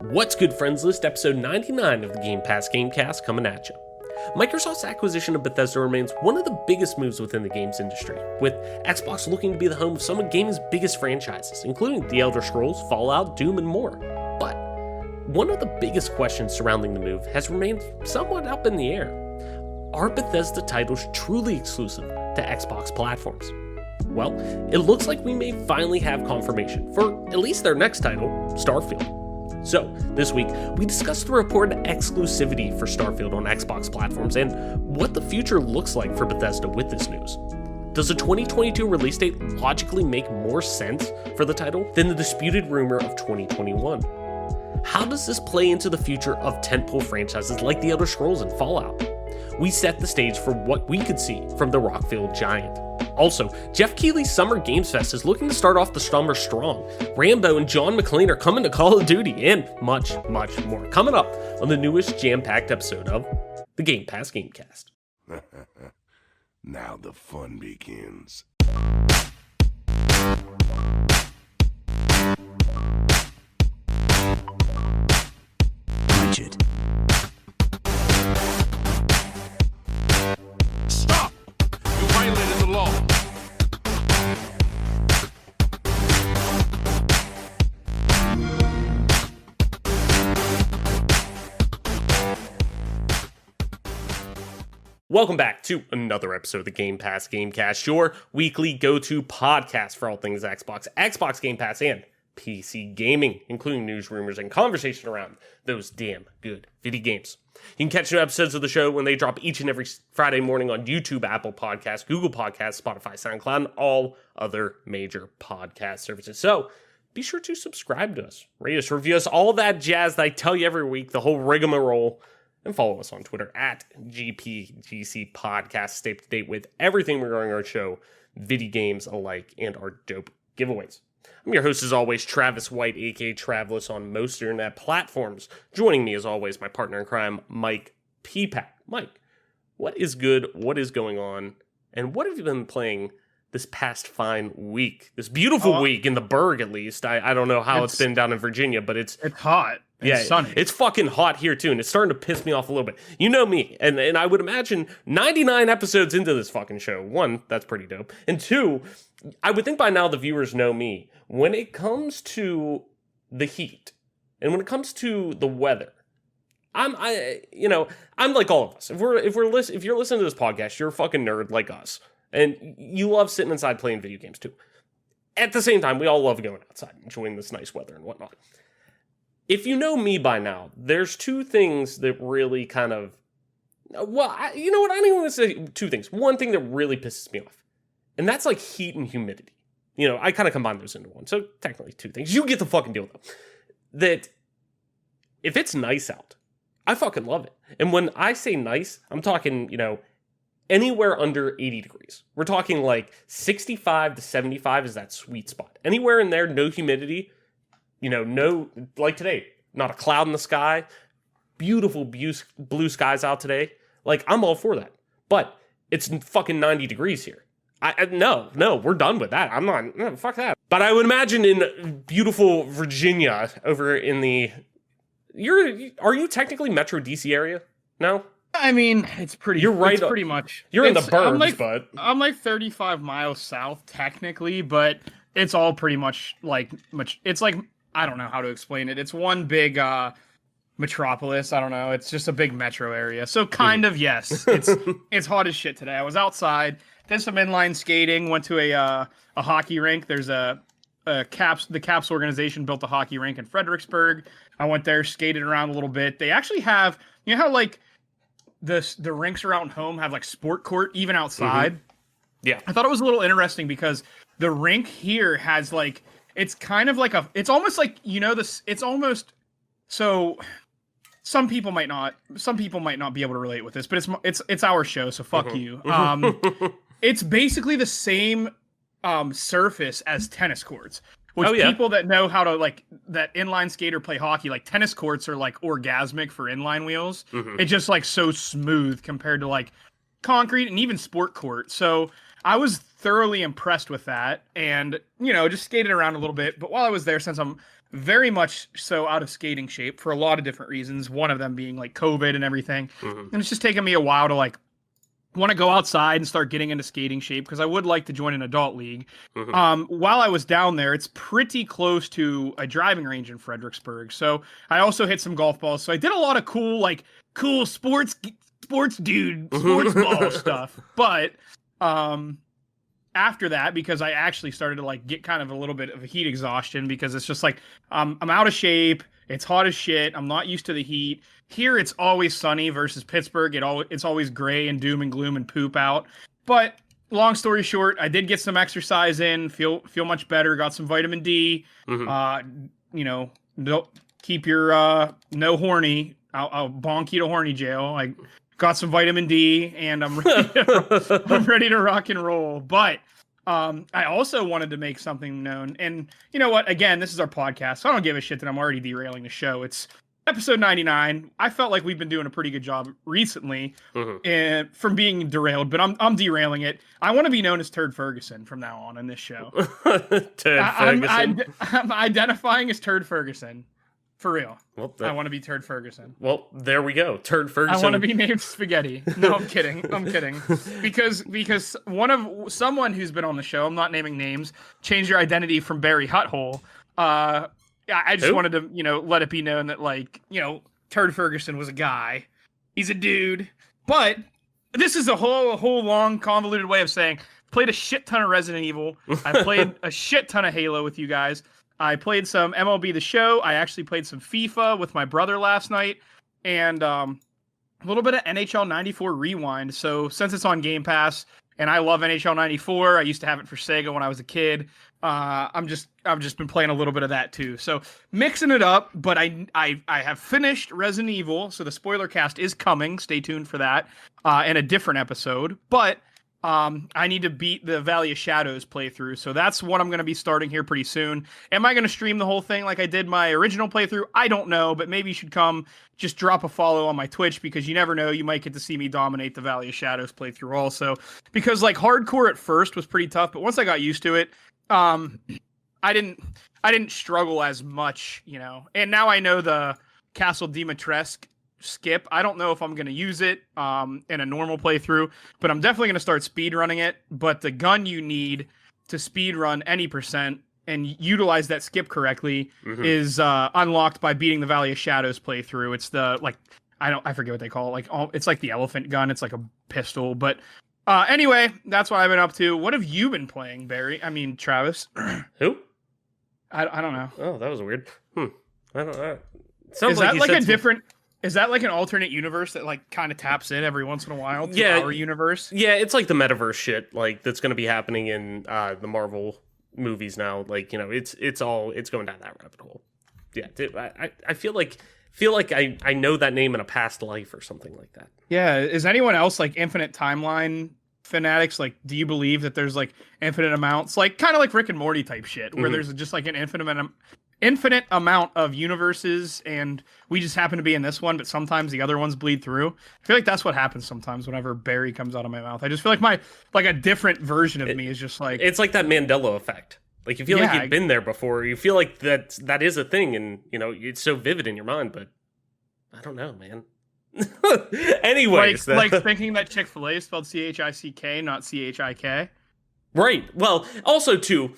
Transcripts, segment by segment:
What's good, friends list, episode 99 of the Gamecast coming at you. Microsoft's acquisition of Bethesda remains one of the biggest moves within the games industry, with Xbox looking to be the home of some of gaming's biggest franchises, including The Elder Scrolls, Fallout, Doom, and more. But one of the biggest questions surrounding the move has remained somewhat up in the air. Are Bethesda titles truly exclusive to Xbox platforms? Well, it looks like we may finally have confirmation for at least their next title, Starfield. So, this week, we discussed the reported exclusivity for Starfield on Xbox platforms and what the future looks like for Bethesda with this news. Does the 2022 release date logically make more sense for the title than the disputed rumor of 2021? How does this play into the future of tentpole franchises like The Elder Scrolls and Fallout? We set the stage for what we could see from the Rockfield giant. Also, Jeff Keighley's Summer Games Fest is looking to start off the summer strong. Rambo and John McClane are coming to Call of Duty, and much, much more coming up on the newest jam-packed episode of the Gamecast. Now the fun begins. Budget. Stop! You violated the law. Welcome back to another episode of the Gamecast, your weekly go-to podcast for all things Xbox Game Pass, and PC gaming, including news, rumors, and conversation around those damn good video games. You can catch new episodes of the show when they drop each and every Friday morning on YouTube, Apple Podcasts, Google Podcasts, Spotify, SoundCloud, and all other major podcast services. So be sure to subscribe to us, rate us, review us, all that jazz that I tell you every week, the whole rigmarole. And follow us on Twitter at GPGC Podcast. Stay up to date with everything regarding our show, video games alike, and our dope giveaways. I'm your host, as always, Travis White, aka Travelus, on most internet platforms. Joining me, as always, my partner in crime, Mike P-Pack. Mike, what is good? What is going on? And what have you been playing this past fine week? This beautiful week in the Berg, at least. I don't know how it's been down in Virginia, but it's hot. It's sunny. It's fucking hot here too, and it's starting to piss me off a little bit. You know me, and I would imagine 99 episodes into this fucking show. One, that's pretty dope. And two, I would think by now the viewers know me. When it comes to the heat, and when it comes to the weather, I'm like all of us. If you're listening to this podcast, you're a fucking nerd like us, and you love sitting inside playing video games too. At the same time, we all love going outside, enjoying this nice weather and whatnot. If you know me by now, there's two things that really kind of... you know what? I don't even want to say two things. One thing that really pisses me off, and that's like heat and humidity. You know, I kind of combine those into one. So technically two things. You get the fucking deal, though. That if it's nice out, I fucking love it. And when I say nice, I'm talking, anywhere under 80 degrees. We're talking like 65 to 75 is that sweet spot. Anywhere in there, no humidity. No, like today, not a cloud in the sky, beautiful blue skies out today. Like, I'm all for that. But it's fucking 90 degrees here. No, we're done with that. I'm not, no, fuck that. But I would imagine in beautiful Virginia over in are you technically Metro DC area? No? I mean, it's pretty, you're right. It's pretty much. You're in the burbs, but. I'm like 35 miles south technically, but it's all pretty much it's like, I don't know how to explain it. It's one big metropolis. I don't know. It's just a big metro area. So kind of, yes. It's hot as shit today. I was outside, did some inline skating, went to a hockey rink. There's the Caps organization built a hockey rink in Fredericksburg. I went there, skated around a little bit. They actually have, how like the rinks around home have like sport court even outside? Mm-hmm. Yeah. I thought it was a little interesting because the rink here has like, it's kind of like it's almost like, it's almost, so some people might not be able to relate with this, but it's our show, so fuck you. It's basically the same surface as tennis courts, which people that know how to that inline skate or play hockey, like tennis courts are like orgasmic for inline wheels. Mm-hmm. It's just like so smooth compared to like concrete and even sport court. So I was thoroughly impressed with that and, just skated around a little bit. But while I was there, since I'm very much so out of skating shape for a lot of different reasons. One of them being like COVID and everything. And it's just taken me a while to like want to go outside and start getting into skating shape because I would like to join an adult league. While I was down there, it's pretty close to a driving range in Fredericksburg. So I also hit some golf balls. So I did a lot of cool sports ball stuff. But after that, because I actually started to like get kind of a little bit of a heat exhaustion because it's just like I'm out of shape. It's hot as shit. I'm not used to the heat. Here it's always sunny versus Pittsburgh. It's always gray and doom and gloom and poop out. But long story short, I did get some exercise in. Feel much better. Got some vitamin D. Don't keep your no horny. I'll bonk you to horny jail. I got some vitamin D, and I'm ready to rock and roll. But I also wanted to make something known. And you know what? Again, this is our podcast, so I don't give a shit that I'm already derailing the show. It's episode 99. I felt like we've been doing a pretty good job recently from being derailed, but I'm derailing it. I want to be known as Turd Ferguson from now on in this show. Ferguson. I'm identifying as Turd Ferguson. For real. Well, I want to be Turd Ferguson. Well, there we go. Turd Ferguson. I want to be named Spaghetti. No, I'm kidding. Because someone who's been on the show, I'm not naming names, changed your identity from Barry Hutthole. I just wanted to, let it be known that Turd Ferguson was a guy. He's a dude. But this is a whole long convoluted way of saying played a shit ton of Resident Evil. I played a shit ton of Halo with you guys. I played some MLB The Show. I actually played some FIFA with my brother last night. And a little bit of NHL 94 Rewind. So since it's on Game Pass, and I love NHL 94, I used to have it for Sega when I was a kid. I've just been playing a little bit of that too. So mixing it up, but I have finished Resident Evil. So the spoiler cast is coming. Stay tuned for that in a different episode. But I need to beat the Valley of Shadows playthrough, so that's what I'm going to be starting here pretty soon. Am I going to stream the whole thing like I did my original playthrough? I don't know, but maybe you should come just drop a follow on my Twitch because you never know, you might get to see me dominate the Valley of Shadows playthrough also. Because like hardcore at first was pretty tough, but once I got used to it, I didn't struggle as much, And now I know the Castle Dimitrescu skip. I don't know if I'm going to use it in a normal playthrough, but I'm definitely going to start speedrunning it. But the gun you need to speedrun any percent and utilize that skip correctly is unlocked by beating the Valley of Shadows playthrough. It's the I forget what they call it. It's like the elephant gun. It's like a pistol. But anyway, that's what I've been up to. What have you been playing, Barry? I mean, Travis. Who? I don't know. Oh, that was weird. I don't know. Is that like a different? Is that like an alternate universe that like kind of taps in every once in a while to our universe? Yeah, it's like the metaverse shit that's going to be happening in the Marvel movies now. It's going down that rabbit hole. Yeah, I feel like I know that name in a past life or something like that. Yeah, is anyone else like infinite timeline fanatics? Like, do you believe that there's like infinite amounts, like kind of like Rick and Morty type shit, where there's just like an infinite amount of universes, and we just happen to be in this one, but sometimes the other ones bleed through? I feel like that's what happens sometimes whenever Barry comes out of my mouth. I just feel like a different version of me is just like... It's like that Mandela effect. Like, you feel like you've been there before. You feel like that is a thing, and, it's so vivid in your mind, but I don't know, man. Anyways. Like thinking that Chick-fil-A is spelled C-H-I-C-K, not C-H-I-K. Right. Well, also, too...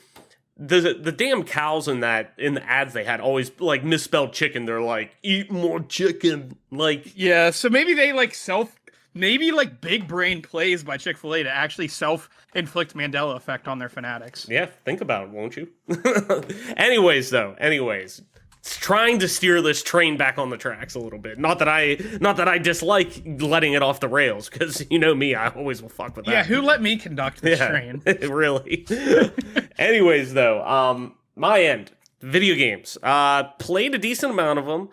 The damn cows in the ads they had always like misspelled chicken. They're like, eat more chicken. Like, yeah, so maybe they like maybe big brain plays by Chick-fil-A to actually self-inflict Mandela effect on their fanatics. Yeah, think about it, won't you? Anyways, trying to steer this train back on the tracks a little bit. Not that I dislike letting it off the rails, because you know me, I always will fuck with that. Yeah, who let me conduct this train? Really. Anyways, though, my end. Video games. Played a decent amount of them.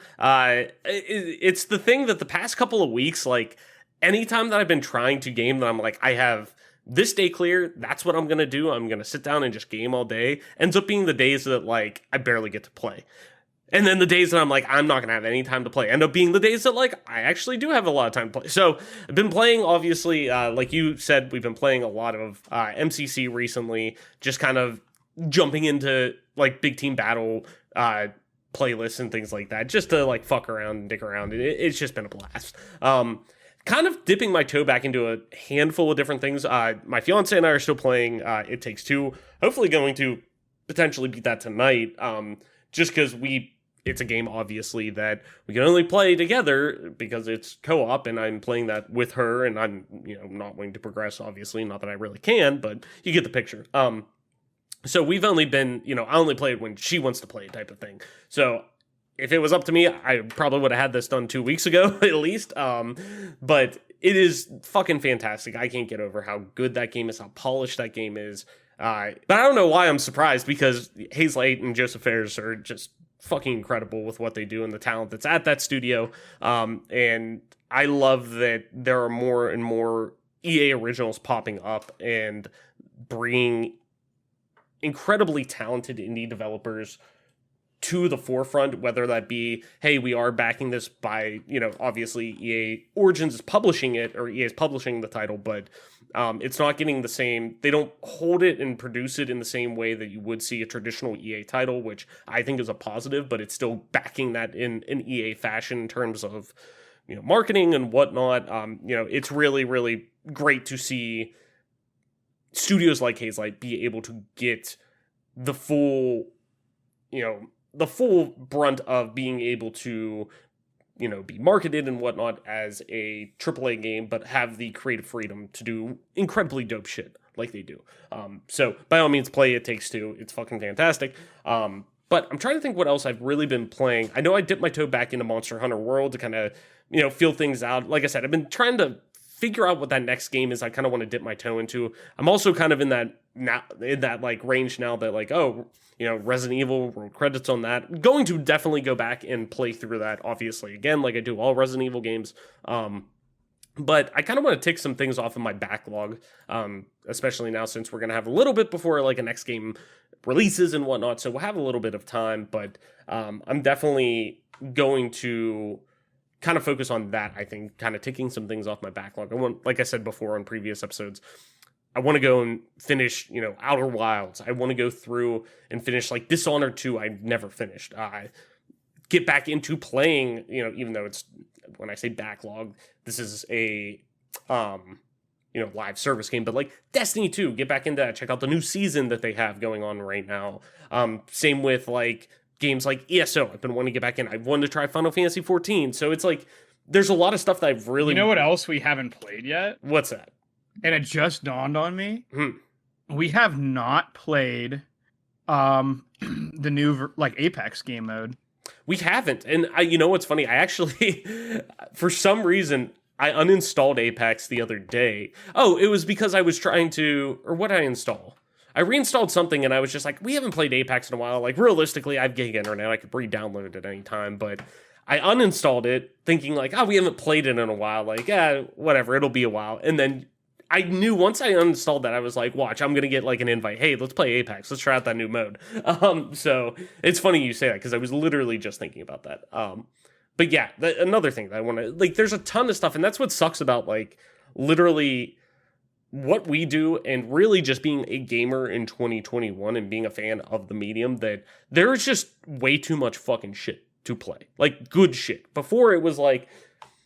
It's the thing that the past couple of weeks, like, anytime that I've been trying to game that I'm like, I have this day clear, that's what I'm going to do. I'm going to sit down and just game all day. Ends up being the days that, like, I barely get to play. And then the days that I'm like, I'm not going to have any time to play, end up being the days that, like, I actually do have a lot of time to play. So I've been playing, obviously, like you said, we've been playing a lot of MCC recently, just kind of jumping into, like, big team battle, playlists and things like that, just to like fuck around and dick around. It's just been a blast. Kind of dipping my toe back into a handful of different things. My fiance and I are still playing It Takes Two. Hopefully going to potentially beat that tonight. Just because it's a game, obviously, that we can only play together because it's co-op, and I'm playing that with her, and I'm, not wanting to progress, obviously. Not that I really can, but you get the picture. So we've only been, I only play it when she wants to play, type of thing. So if it was up to me, I probably would have had this done 2 weeks ago, at least. But it is fucking fantastic. I can't get over how good that game is, how polished that game is. But I don't know why I'm surprised, because Hazel 8 and Joseph Fares are just fucking incredible with what they do and the talent that's at that studio. And I love that there are more and more EA originals popping up and bringing incredibly talented indie developers to the forefront, whether that be, hey, we are backing this by, obviously EA Origins is publishing it, or EA is publishing the title, but it's not getting the same, they don't hold it and produce it in the same way that you would see a traditional EA title, which I think is a positive, but it's still backing that in an EA fashion in terms of, marketing and whatnot. It's really, really great to see studios like Hazelight be able to get the full, the full brunt of being able to, be marketed and whatnot as a AAA game, but have the creative freedom to do incredibly dope shit like they do. So by all means, play It Takes Two. It's fucking fantastic. But I'm trying to think what else I've really been playing. I know I dipped my toe back into Monster Hunter World to kind of, feel things out. Like I said, I've been trying to figure out what that next game is I kind of want to dip my toe into. I'm also kind of in that like range now that like, Resident Evil, roll credits on that. Going to definitely go back and play through that, obviously, again, like I do all Resident Evil games. But I kind of want to tick some things off of my backlog, especially now since we're going to have a little bit before like a next game releases and whatnot. So we'll have a little bit of time, but I'm definitely going to kind of focus on that. I think kind of ticking some things off my backlog. I want, like I said before on previous episodes, I want to go and finish, Outer Wilds. I want to go through and finish like Dishonored 2. I never finished. Get back into playing, even though it's, when I say backlog, this is a, live service game, but like Destiny 2, get back into that. Check out the new season that they have going on right now. Same with like games like ESO. I've been wanting to get back in. I've wanted to try Final Fantasy 14. So it's like, there's a lot of stuff that I've really... You know what else we haven't played yet? What's that? And it just dawned on me. We have not played the new like Apex game mode. We haven't. And what's funny? I actually, for some reason, I uninstalled Apex the other day. Oh, it was because I was trying to... Or what did I install? I reinstalled something and I was just like, we haven't played Apex in a while. Like, realistically, I have gig internet. I could re-download it at any time. But I uninstalled it thinking like, we haven't played it in a while. Like, whatever, it'll be a while. And then I knew once I uninstalled that, I was like, watch, I'm going to get like an invite. Hey, let's play Apex. Let's try out that new mode. So it's funny you say that because I was literally just thinking about that. But yeah, another thing that I want to, like, there's a ton of stuff. And that's what sucks about like literally what we do and really just being a gamer in 2021 and being a fan of the medium, that there's just way too much fucking shit to play. Like good shit. Before it was like,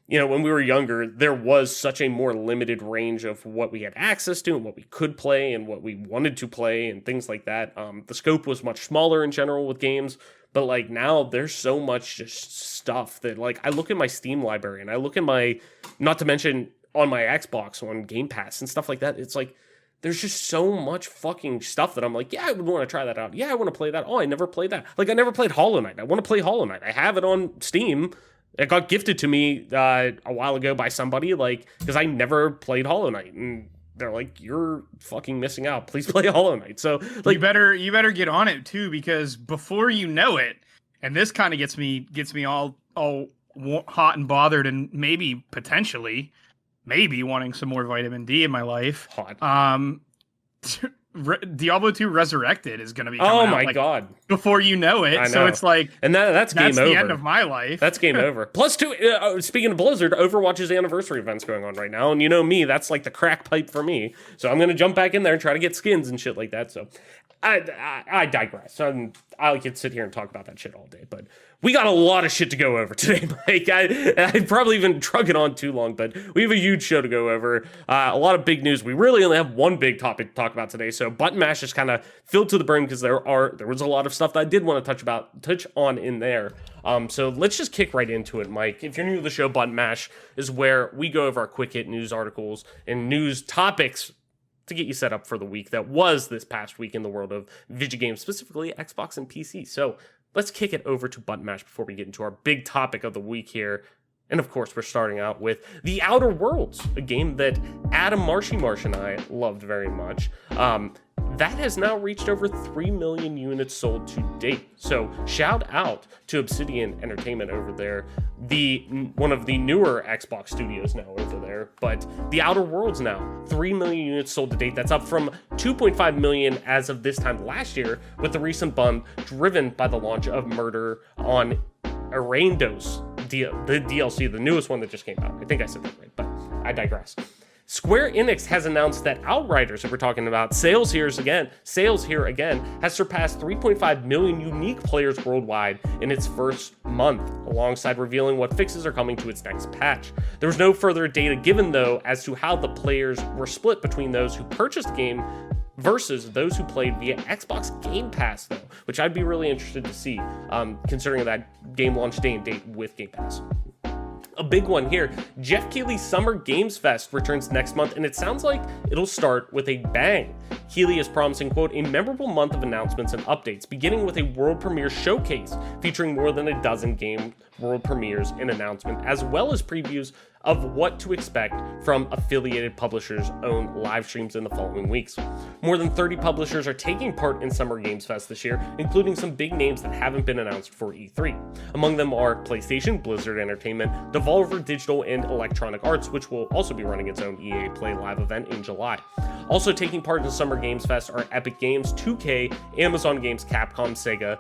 when we were younger, there was such a more limited range of what we had access to and what we could play and what we wanted to play and things like that. The scope was much smaller in general with games, but like now there's so much just stuff that like I look at my Steam library and I look at my, not to mention on my Xbox on Game Pass and stuff like that. It's like, there's just so much fucking stuff that I'm like, yeah, I would want to try that out. Yeah, I want to play that. Oh, I never played that. Like I never played Hollow Knight. I want to play Hollow Knight. I have it on Steam. It got gifted to me a while ago by somebody, like, because I never played Hollow Knight, and they're like, "You're fucking missing out. Please play Hollow Knight." So, like, you better get on it too, because before you know it, and this kind of gets me all hot and bothered, and maybe potentially wanting some more vitamin D in my life. Hot. Diablo 2 Resurrected is going to be coming Oh out, my god! before you know it. So it's like, and that's game over. That's the end of my life. That's game over. Plus, speaking of Blizzard, Overwatch's anniversary event's going on right now, and you know me, that's like the crack pipe for me. So I'm gonna jump back in there and try to get skins and shit like that. So I digress. I could sit here and talk about that shit all day, but we got a lot of shit to go over today, Mike. I probably even drug it on too long, but we have a huge show to go over. A lot of big news. We really only have one big topic to talk about today, so Button Mash is kind of filled to the brim because there was a lot of stuff that I did want to touch on in there. So let's just kick right into it, Mike. If you're new to the show, Button Mash is where we go over our quick hit news articles and news topics to get you set up for the week that was this past week in the world of video games, specifically Xbox and PC. So let's kick it over to Button Mash before we get into our big topic of the week here. And of course, we're starting out with The Outer Worlds, a game that Adam Marsh and I loved very much. That has now reached over 3 million units sold to date. So shout out to Obsidian Entertainment over there, one of the newer Xbox studios now over there. But The Outer Worlds now, 3 million units sold to date. That's up from 2.5 million as of this time last year, with the recent bump driven by the launch of Murder on Arandos, the DLC, the newest one that just came out. I think I said that right, but I digress. Square Enix has announced that Outriders, that we're talking about, sales here again, has surpassed 3.5 million unique players worldwide in its first month, alongside revealing what fixes are coming to its next patch. There was no further data given, though, as to how the players were split between those who purchased the game versus those who played via Xbox Game Pass, though, which I'd be really interested to see, considering that game launch day and date with Game Pass. A big one here, Jeff Keighley's Summer Games Fest returns next month, and it sounds like it'll start with a bang. Keighley is promising, quote, a memorable month of announcements and updates, beginning with a world premiere showcase featuring more than a dozen game world premieres and announcement, as well as previews of what to expect from affiliated publishers' own live streams in the following weeks. More than 30 publishers are taking part in Summer Games Fest this year, including some big names that haven't been announced for E3. Among them are PlayStation, Blizzard Entertainment, Devolver Digital, and Electronic Arts, which will also be running its own EA Play Live event in July. Also taking part in Summer Games Fest are Epic Games, 2K, Amazon Games, Capcom, Sega,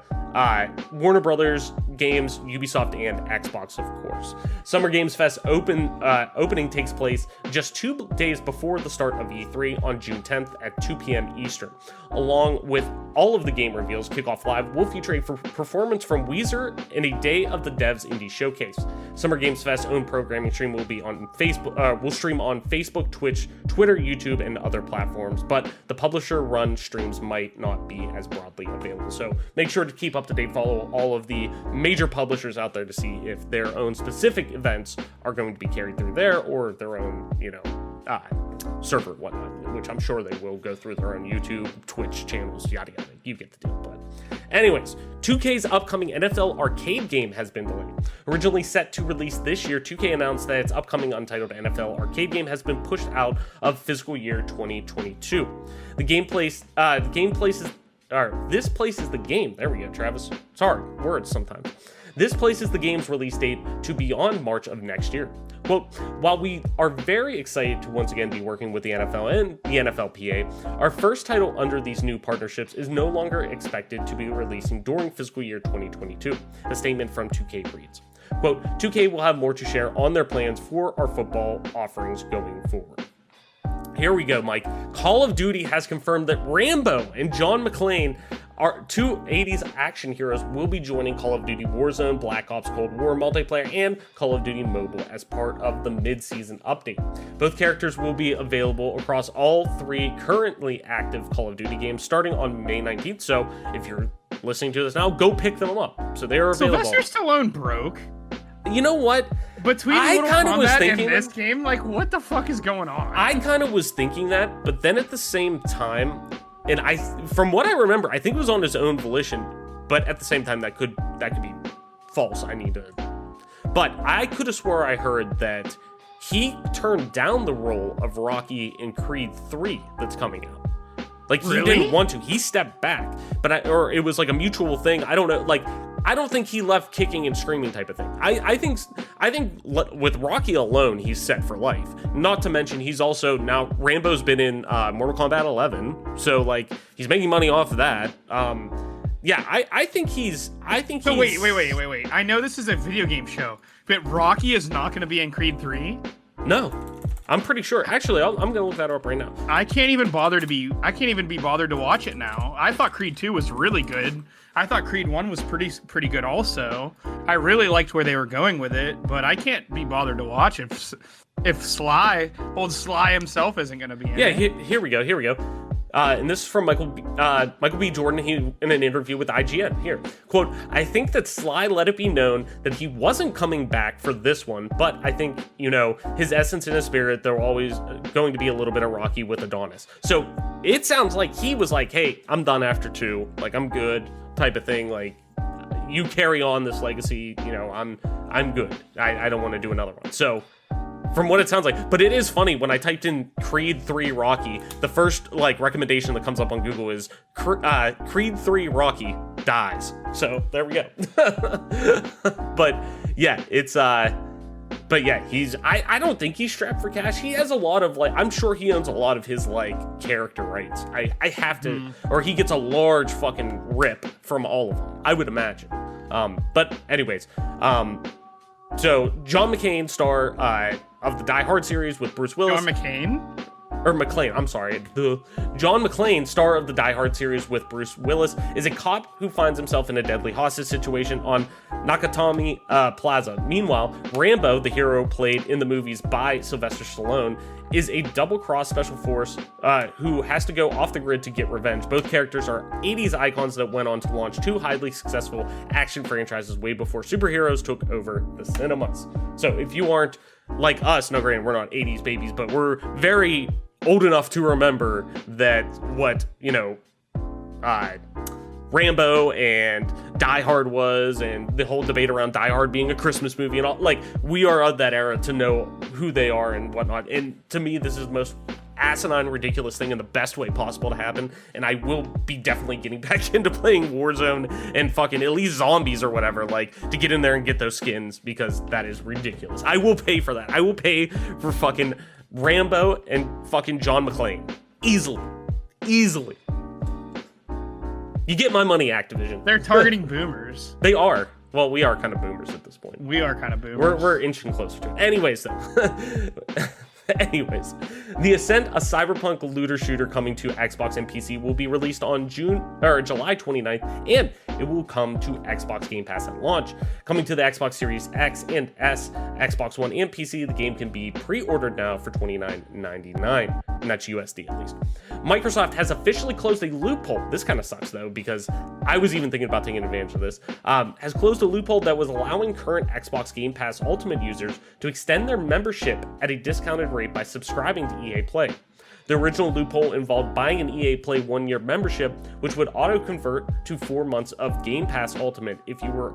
Warner Brothers Games, Ubisoft, and Xbox, of course. Summer Games Fest opening takes place just 2 days before the start of E3 on June 10th at 2 p.m. Eastern. Along with all of the game reveals, Kickoff Live will feature a performance from Weezer and a Day of the Devs Indie Showcase. Summer Games Fest's own programming stream will be on Facebook. Will stream on Facebook, Twitch, Twitter, YouTube, and other platforms. But the publisher-run streams might not be as broadly available. So make sure to keep up to date. Follow all of the major publishers out there to see if their own specific events are going to be carried through there or their own, server and whatnot, which I'm sure they will go through their own YouTube, Twitch channels, yada yada. You get the deal. But anyways, 2K's upcoming NFL arcade game has been delayed. Originally set to release this year, 2K announced that its upcoming Untitled NFL arcade game has been pushed out of fiscal year 2022. This places the game. There we go, Travis. It's hard. Words sometimes. This places the game's release date to beyond March of next year. Quote, while we are very excited to once again be working with the NFL and the NFLPA, our first title under these new partnerships is no longer expected to be releasing during fiscal year 2022, a statement from 2K reads. Quote, 2K will have more to share on their plans for our football offerings going forward. Here we go, Mike. Call of Duty has confirmed that Rambo and John McClane, our two 80s action heroes, will be joining Call of Duty Warzone, Black Ops Cold War multiplayer, and Call of Duty Mobile as part of the mid-season update. Both characters will be available across all 3 currently active Call of Duty games starting on May 19th, so if you're listening to this now, go pick them up. So they are available. Sylvester Stallone broke. You know what? Between Mortal Kombat and this game, like, what the fuck is going on? I kind of was thinking that, but then at the same time, and from what I remember, I think it was on his own volition, but at the same time, that could be false. But I could have swore I heard that he turned down the role of Rocky in Creed 3 that's coming out. Like, he didn't want to. He stepped back, or it was like a mutual thing. I don't know. Like, I don't think he left kicking and screaming type of thing. I think with Rocky alone, he's set for life. Not to mention he's also now Rambo's been in Mortal Kombat 11, so like he's making money off of that. Yeah, I think he's. So wait. I know this is a video game show, but Rocky is not going to be in Creed 3. No, I'm pretty sure. Actually, I'm gonna look that up right now. I can't even be bothered to watch it now. I thought Creed 2 was really good. I thought Creed 1 was pretty good also. I really liked where they were going with it, but I can't be bothered to watch it if old Sly himself isn't going to be in it. Yeah, here we go. And this is from Michael B. Jordan. He in an interview with IGN. Here, quote: "I think that Sly let it be known that he wasn't coming back for this one, but I think his essence and his spirit. They're always going to be a little bit of Rocky with Adonis. So it sounds like he was like, hey, I'm done after 2. Like I'm good, type of thing. Like you carry on this legacy. I'm good. I don't want to do another one. So." From what it sounds like, but it is funny when I typed in Creed 3 Rocky, the first recommendation that comes up on Google is Creed 3 Rocky dies. So there we go. But yeah, it's but yeah, I don't think he's strapped for cash. He has a lot of I'm sure he owns a lot of his character rights. I have to, or he gets a large fucking rip from all of them, I would imagine. But anyways, so John McClane, star of the Die Hard series with Bruce Willis. John McClane? Or McClane, I'm sorry. John McClane, star of the Die Hard series with Bruce Willis, is a cop who finds himself in a deadly hostage situation on Nakatomi Plaza. Meanwhile, Rambo, the hero played in the movies by Sylvester Stallone, is a double-cross special force who has to go off the grid to get revenge. Both characters are 80s icons that went on to launch 2 highly successful action franchises way before superheroes took over the cinemas. So if you aren't like us, no, granted, we're not 80s babies, but we're very old enough to remember that what, Rambo and Die Hard was, and the whole debate around Die Hard being a Christmas movie and all. We are of that era to know who they are and whatnot. And to me, this is the most asinine, ridiculous thing in the best way possible to happen. And I will be definitely getting back into playing Warzone and fucking at least zombies or whatever, to get in there and get those skins, because that is ridiculous. I will pay for that. I will pay for fucking Rambo and fucking John McClane. Easily. You get my money, Activision. They're targeting boomers. They are. Well, we are kind of boomers at this point. We are kind of boomers. We're inching closer to it. Anyways, The Ascent, a cyberpunk looter shooter coming to Xbox and PC, will be released on July 29th, and it will come to Xbox Game Pass at launch. Coming to the Xbox Series X and S, Xbox One, and PC, the game can be pre-ordered now for $29.99, and that's USD at least. Microsoft has officially closed a loophole. This kind of sucks though, because I was even thinking about taking advantage of this. Has closed a loophole that was allowing current Xbox Game Pass Ultimate users to extend their membership at a discounted rate by subscribing to EA Play. The original loophole involved buying an EA Play 1-year membership, which would auto-convert to 4 months of Game Pass Ultimate if you were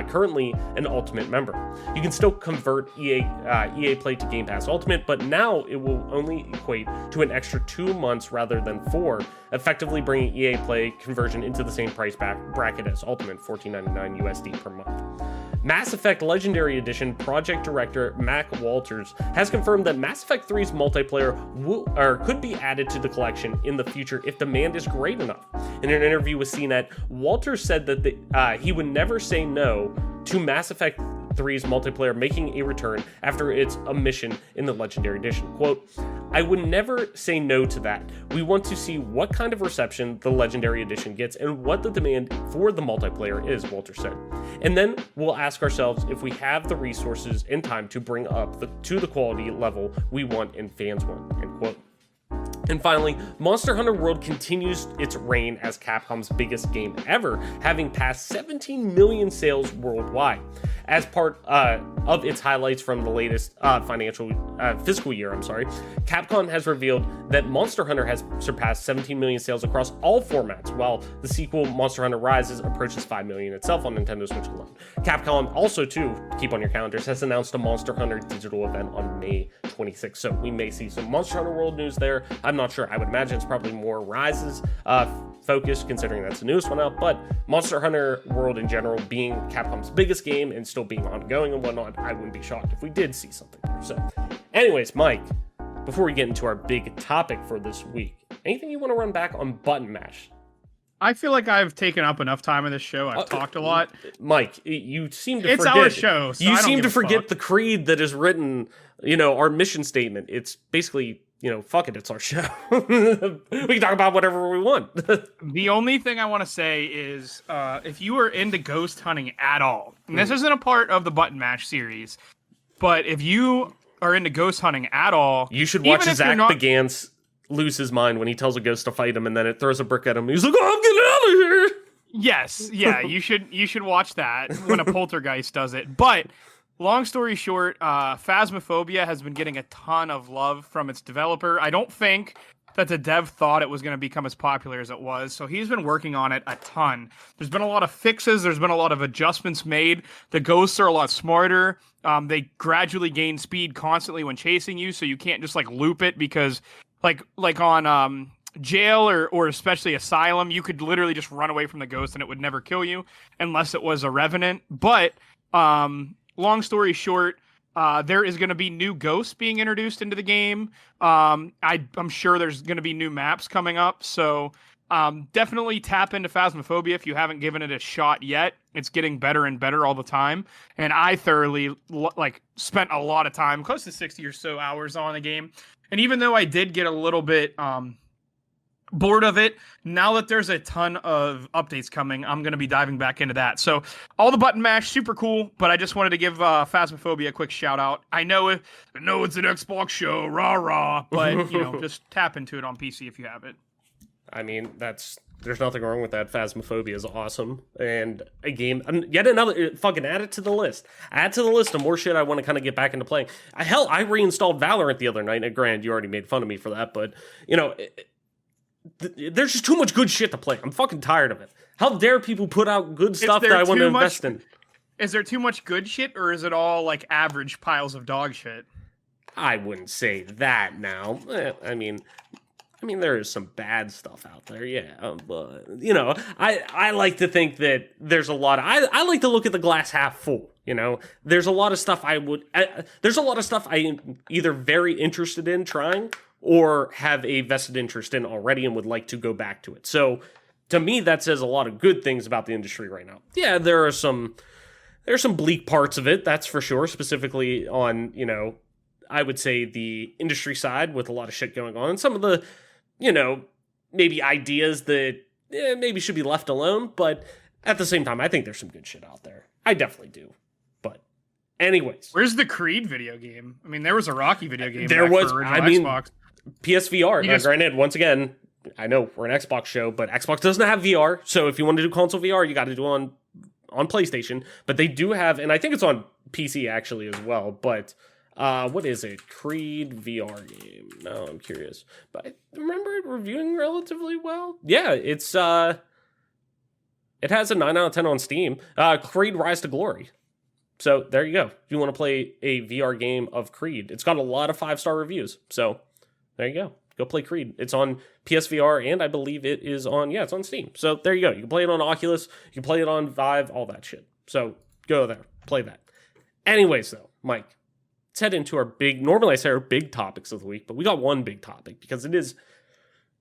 currently an Ultimate member. You can still convert EA Play to Game Pass Ultimate, but now it will only equate to an extra 2 months rather than 4, effectively bringing EA Play conversion into the same price bracket as Ultimate, $14.99 USD per month. Mass Effect Legendary Edition project director Mac Walters has confirmed that Mass Effect 3's multiplayer could be added to the collection in the future if demand is great enough. In an interview with CNET, Walters said that he would never say no to Mass Effect 3's multiplayer making a return after its omission in the Legendary Edition. Quote, "I would never say no to that. We want to see what kind of reception the Legendary Edition gets and what the demand for the multiplayer is," Walter said. "And then we'll ask ourselves if we have the resources and time to bring up to the quality level we want and fans want," end quote. And finally, Monster Hunter World continues its reign as Capcom's biggest game ever, having passed 17 million sales worldwide. as part of its highlights from the latest fiscal year, Capcom has revealed that Monster Hunter has surpassed 17 million sales across all formats, while the sequel Monster Hunter Rises approaches 5 million itself on Nintendo Switch alone. Capcom also, too, keep on your calendars, has announced a Monster Hunter digital event on May 26th, so we may see some Monster Hunter World news there. I'm not sure. I would imagine it's probably more Rises focused, considering that's the newest one out, but Monster Hunter World in general being Capcom's biggest game and still being ongoing and whatnot, I wouldn't be shocked if we did see something there. So, anyways, Mike, before we get into our big topic for this week, anything you want to run back on Button Mash? I feel like I've taken up enough time in this show. I've talked a lot. Mike, you seem to it's forget. It's our show. So you seem to forget the creed that is written, our mission statement. It's basically, fuck it, it's our show. We can talk about whatever we want. The only thing I want to say is if you are into ghost hunting at all, and this isn't a part of the Button Mash series, but if you are into ghost hunting at all, you should watch Zach Bagans lose his mind when he tells a ghost to fight him and then it throws a brick at him. He's like, oh, I'm getting out of here. Yes, yeah, you should watch that when a poltergeist does it. But long story short, Phasmophobia has been getting a ton of love from its developer. I don't think that the dev thought it was going to become as popular as it was, so he's been working on it a ton. There's been a lot of fixes, there's been a lot of adjustments made. The ghosts are a lot smarter. They gradually gain speed constantly when chasing you, so you can't just loop it, because like on jail or especially Asylum, you could literally just run away from the ghost and it would never kill you unless it was a revenant. But long story short, there is going to be new ghosts being introduced into the game. I'm sure there's going to be new maps coming up. So definitely tap into Phasmophobia if you haven't given it a shot yet. It's getting better and better all the time. And I thoroughly spent a lot of time, close to 60 or so hours on the game. And even though I did get a little bit bored of it, now that there's a ton of updates coming, I'm going to be diving back into that. So all the Button Mash, super cool, but I just wanted to give Phasmophobia a quick shout out. I know it's an Xbox show, rah, but just tap into it on PC if you have it. I mean, there's nothing wrong with that. Phasmophobia is awesome. And a game, yet another, fucking add it to the list. Add to the list of more shit I want to kind of get back into playing. Hell, I reinstalled Valorant the other night. And granted, you already made fun of me for that, but, there's just too much good shit to play. I'm fucking tired of it. How dare people put out good stuff that I want to invest in? Is there too much good shit, or is it all average piles of dog shit? I wouldn't say that now. I mean, there is some bad stuff out there, yeah. But, I like to think that there's a lot of... I like to look at the glass half full, There's a lot of stuff there's a lot of stuff I'm either very interested in trying or have a vested interest in already and would like to go back to it. So, to me, that says a lot of good things about the industry right now. Yeah, there's some bleak parts of it, that's for sure, specifically on, I would say the industry side with a lot of shit going on. And some of the, maybe ideas that maybe should be left alone. But at the same time, I think there's some good shit out there. I definitely do. But anyways. Where's the Creed video game? I mean, there was a Rocky video game. There was, Xbox. PSVR. Granted, once again, I know we're an Xbox show, but Xbox doesn't have VR. So if you want to do console VR, you got to do it on PlayStation. But they do have, and I think it's on PC actually as well. But what is it? Creed VR game. No, I'm curious. But I remember it reviewing relatively well. Yeah, it has a 9 out of 10 on Steam. Creed Rise to Glory. So there you go. If you want to play a VR game of Creed, it's got a lot of 5-star reviews. So there you go. Go play Creed. It's on PSVR, and I believe it is it's on Steam. So there you go. You can play it on Oculus. You can play it on Vive, all that shit. So go there. Play that. Anyways, though, Mike, let's head into normally I say our big topics of the week, but we got one big topic because it is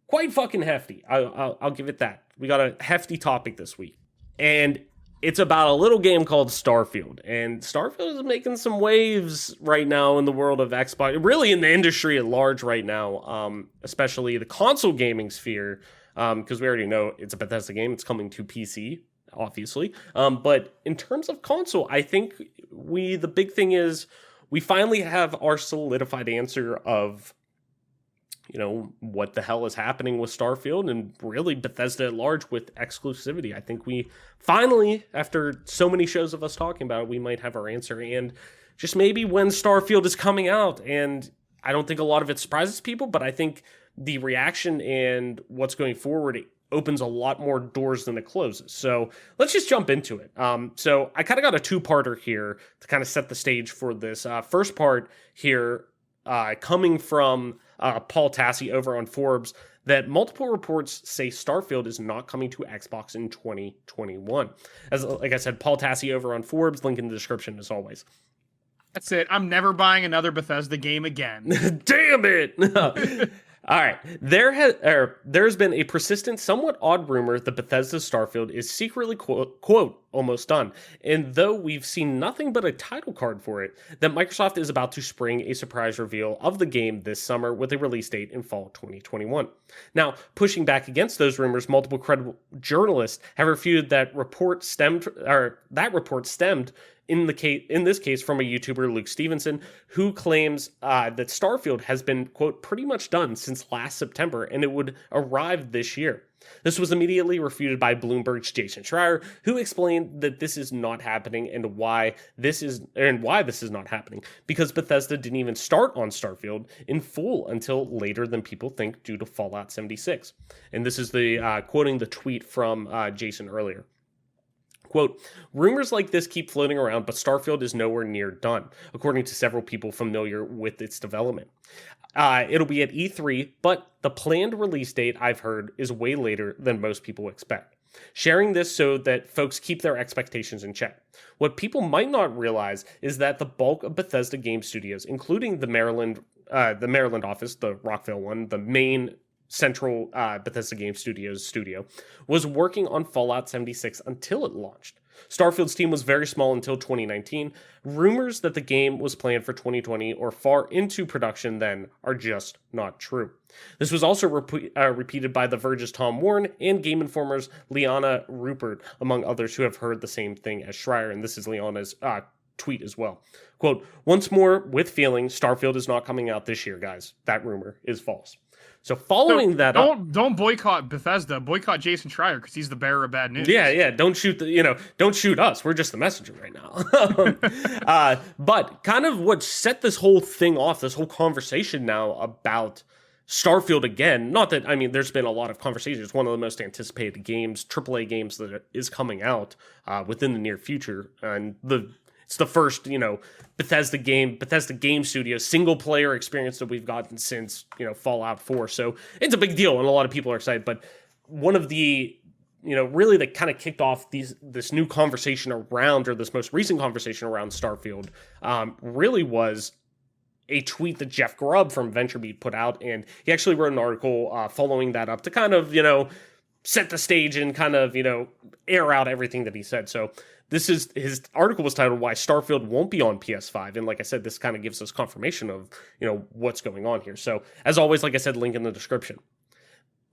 quite fucking hefty. I'll give it that. We got a hefty topic this week. And it's about a little game called Starfield. And Starfield is making some waves right now in the world of Xbox, really in the industry at large right now, especially the console gaming sphere, because we already know it's a Bethesda game. It's coming to PC, obviously. But in terms of console, I think the big thing is we finally have our solidified answer of what the hell is happening with Starfield and really Bethesda at large with exclusivity. I think we finally, after so many shows of us talking about it, we might have our answer. And just maybe when Starfield is coming out, and I don't think a lot of it surprises people, but I think the reaction and what's going forward opens a lot more doors than it closes. So let's just jump into it. So I kind of got a two-parter here to kind of set the stage for this. First part here, coming from Paul Tassi over on Forbes, that multiple reports say Starfield is not coming to Xbox in 2021. Like I said, Paul Tassi over on Forbes, link in the description as always. That's it. I'm never buying another Bethesda game again. Damn it! All right. There's been a persistent, somewhat odd rumor that Bethesda's Starfield is secretly, quote, almost done. And though we've seen nothing but a title card for it, that Microsoft is about to spring a surprise reveal of the game this summer with a release date in fall 2021. Now, pushing back against those rumors, multiple credible journalists have refuted that report stemmed in this case from a YouTuber, Luke Stevenson, who claims that Starfield has been, quote, pretty much done since last September, and it would arrive this year. This was immediately refuted by Bloomberg's Jason Schreier, who explained that this is not happening and why this is not happening, because Bethesda didn't even start on Starfield in full until later than people think due to Fallout 76. And this is the quoting the tweet from Jason earlier. Quote, rumors like this keep floating around, but Starfield is nowhere near done, according to several people familiar with its development. It'll be at E3, but the planned release date, I've heard, is way later than most people expect. Sharing this so that folks keep their expectations in check. What people might not realize is that the bulk of Bethesda game studios, including the Maryland office, the Rockville one, the main central Bethesda Game Studios studio, was working on Fallout 76 until it launched. Starfield's team was very small until 2019. Rumors that the game was planned for 2020 or far into production then are just not true. This was also repeated by The Verge's Tom Warren and Game Informer's Liana Rupert, among others who have heard the same thing as Schreier, and this is Liana's tweet as well. Quote, once more, with feeling, Starfield is not coming out this year, guys. That rumor is false. So following that up, don't boycott Bethesda, boycott Jason Schreier because he's the bearer of bad news. Yeah, don't shoot don't shoot us. We're just the messenger right now. But kind of what set this whole thing off, this whole conversation now about Starfield again. Not that there's been a lot of conversation. It's one of the most anticipated games, AAA games that is coming out within the near future, and it's the first, Bethesda Game Studios single player experience that we've gotten since, Fallout 4. So it's a big deal and a lot of people are excited. But one of the, really that kind of kicked off this new conversation around, or this most recent conversation around Starfield, really was a tweet that Jeff Grubb from VentureBeat put out. And he actually wrote an article following that up to kind of, set the stage and kind of, air out everything that he said. So his article was titled Why Starfield Won't Be on PS5. And like I said, this kind of gives us confirmation of, what's going on here. So as always, like I said, link in the description.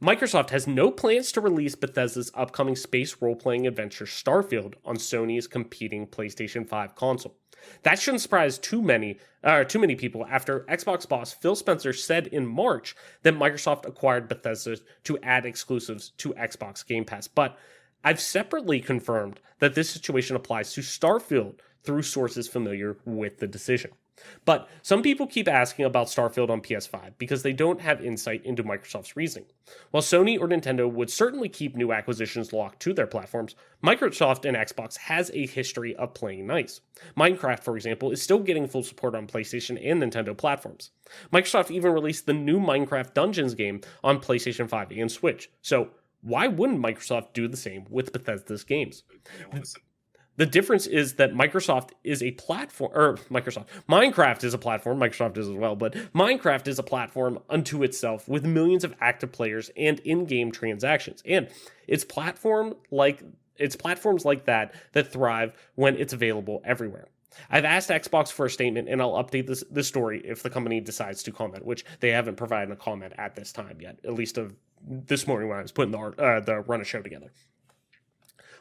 Microsoft has no plans to release Bethesda's upcoming space role-playing adventure Starfield on Sony's competing PlayStation 5 console. That shouldn't surprise too many people after Xbox boss Phil Spencer said in March that Microsoft acquired Bethesda to add exclusives to Xbox Game Pass. But I've separately confirmed that this situation applies to Starfield through sources familiar with the decision. But some people keep asking about Starfield on PS5 because they don't have insight into Microsoft's reasoning. While Sony or Nintendo would certainly keep new acquisitions locked to their platforms, Microsoft and Xbox has a history of playing nice. Minecraft, for example, is still getting full support on PlayStation and Nintendo platforms. Microsoft even released the new Minecraft Dungeons game on PlayStation 5 and Switch. So why wouldn't Microsoft do the same with Bethesda's games? The difference is that Minecraft is a platform, Microsoft is as well, but Minecraft is a platform unto itself with millions of active players and in-game transactions. And it's platforms like that thrive when it's available everywhere. I've asked Xbox for a statement, and I'll update this story if the company decides to comment, which they haven't provided a comment at this time yet, at least of this morning when I was putting the run of show together.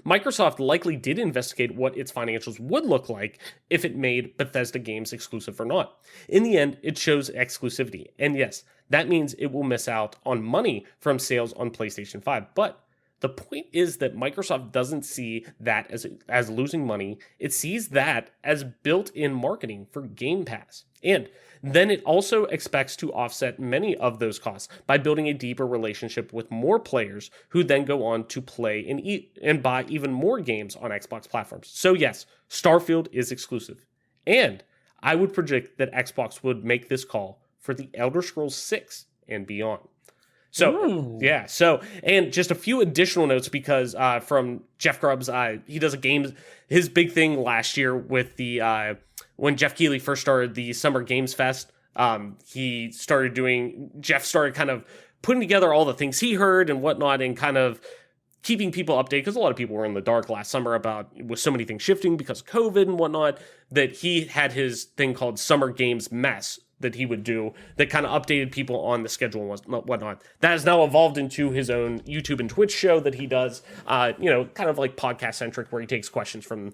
Microsoft likely did investigate what its financials would look like if it made Bethesda games exclusive or not. In the end, it chose exclusivity. And yes, that means it will miss out on money from sales on PlayStation 5. But the point is that Microsoft doesn't see that as losing money. It sees that as built-in marketing for Game Pass. And then it also expects to offset many of those costs by building a deeper relationship with more players who then go on to play and buy even more games on Xbox platforms. So yes, Starfield is exclusive. And I would predict that Xbox would make this call for the Elder Scrolls 6 and beyond. So, yeah. So, and just a few additional notes because from Jeff Grubbs, he does a game. His big thing last year with the when Jeff Keighley first started the Summer Games Fest, Jeff started kind of putting together all the things he heard and whatnot, and kind of keeping people updated, because a lot of people were in the dark last summer about with so many things shifting because of COVID and whatnot, that he had his thing called Summer Games Mess that he would do that kind of updated people on the schedule and whatnot. That has now evolved into his own YouTube and Twitch show that he does, kind of like podcast centric, where he takes questions from,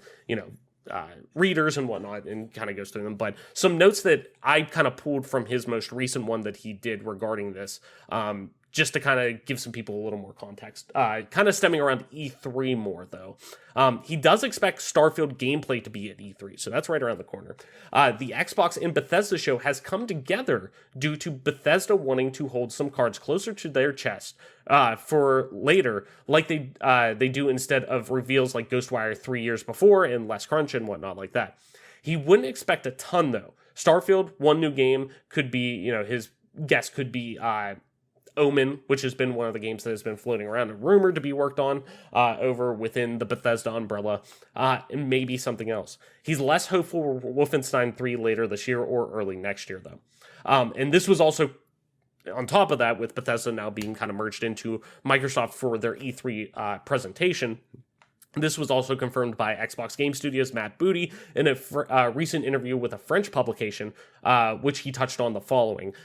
readers and whatnot and kind of goes through them. But some notes that I kind of pulled from his most recent one that he did regarding this, just to kind of give some people a little more context, kind of stemming around E3 more, though. He does expect Starfield gameplay to be at E3, so that's right around the corner. The Xbox and Bethesda show has come together due to Bethesda wanting to hold some cards closer to their chest for later, like they do instead of reveals like Ghostwire 3 years before and less crunch and whatnot like that. He wouldn't expect a ton, though. Starfield, one new game, could be, his guess could be Omen, which has been one of the games that has been floating around and rumored to be worked on over within the Bethesda umbrella, and maybe something else. He's less hopeful for Wolfenstein 3 later this year or early next year, though. And this was also, on top of that, with Bethesda now being kind of merged into Microsoft for their E3 presentation, this was also confirmed by Xbox Game Studios' Matt Booty in a recent interview with a French publication, which he touched on the following.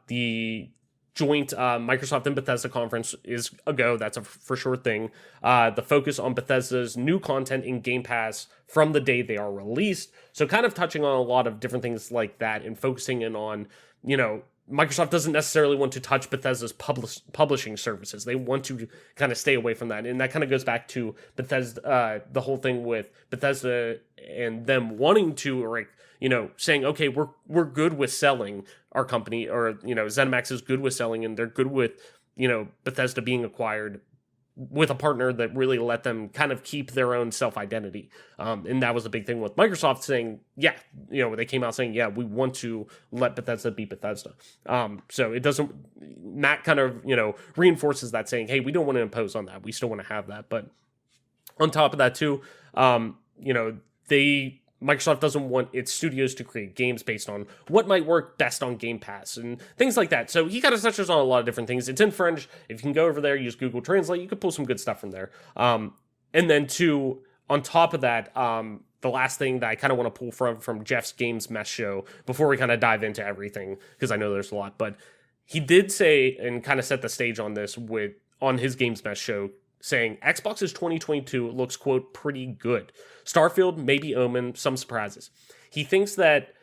The joint Microsoft and Bethesda conference is a go. That's a for sure thing. The focus on Bethesda's new content in Game Pass from the day they are released. So kind of touching on a lot of different things like that and focusing in on, Microsoft doesn't necessarily want to touch Bethesda's publishing services. They want to kind of stay away from that. And that kind of goes back to Bethesda, the whole thing with Bethesda and them wanting to, saying, okay, we're good with selling our company, or, ZeniMax is good with selling, and they're good with, Bethesda being acquired with a partner that really let them kind of keep their own self-identity. And that was a big thing with Microsoft saying, they came out saying, we want to let Bethesda be Bethesda. So it doesn't, Matt kind of, reinforces that, saying, hey, we don't want to impose on that. We still want to have that. But on top of that too, Microsoft doesn't want its studios to create games based on what might work best on Game Pass and things like that. So he kind of touches on a lot of different things. It's in French. If you can go over there, use Google Translate, you can pull some good stuff from there. And then on top of that, the last thing that I kind of want to pull from Jeff's Games Mess show before we kind of dive into everything, because I know there's a lot, but he did say and kind of set the stage on this on his Games Mess show, saying Xbox's 2022 looks, quote, pretty good. Starfield, maybe Omen, some surprises. He thinks that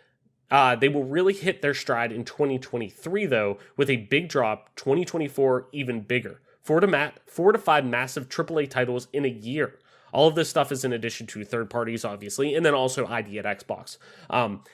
they will really hit their stride in 2023, though, with a big drop, 2024 even bigger. 4 to 5 massive AAA titles in a year. All of this stuff is in addition to third parties, obviously, and then also ID at Xbox.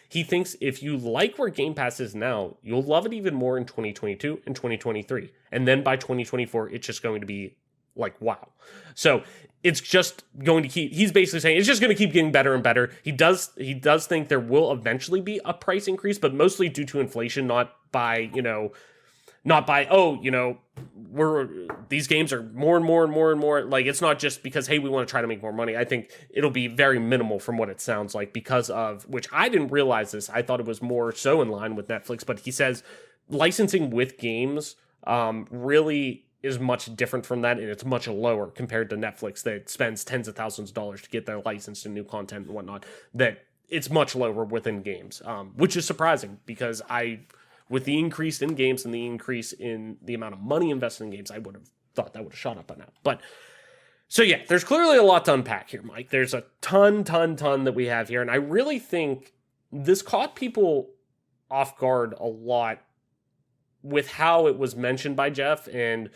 He thinks if you like where Game Pass is now, you'll love it even more in 2022 and 2023. And then by 2024, it's just going to be like, wow. So it's just going to he's basically saying it's just going to keep getting better and better. He does think there will eventually be a price increase, but mostly due to inflation, not by, these games are more and more and more and more. Like, it's not just because, hey, we want to try to make more money. I think it'll be very minimal from what it sounds like, because of, which I didn't realize this. I thought it was more so in line with Netflix, but he says licensing with games really is much different from that, and it's much lower compared to Netflix that spends tens of thousands of dollars to get their license and new content and whatnot, that it's much lower within games, which is surprising, because with the increase in games and the increase in the amount of money invested in games, I would have thought that would have shot up by now. But So yeah, there's clearly a lot to unpack here, Mike. There's a ton that we have here. And I really think this caught people off guard a lot with how it was mentioned by Jeff and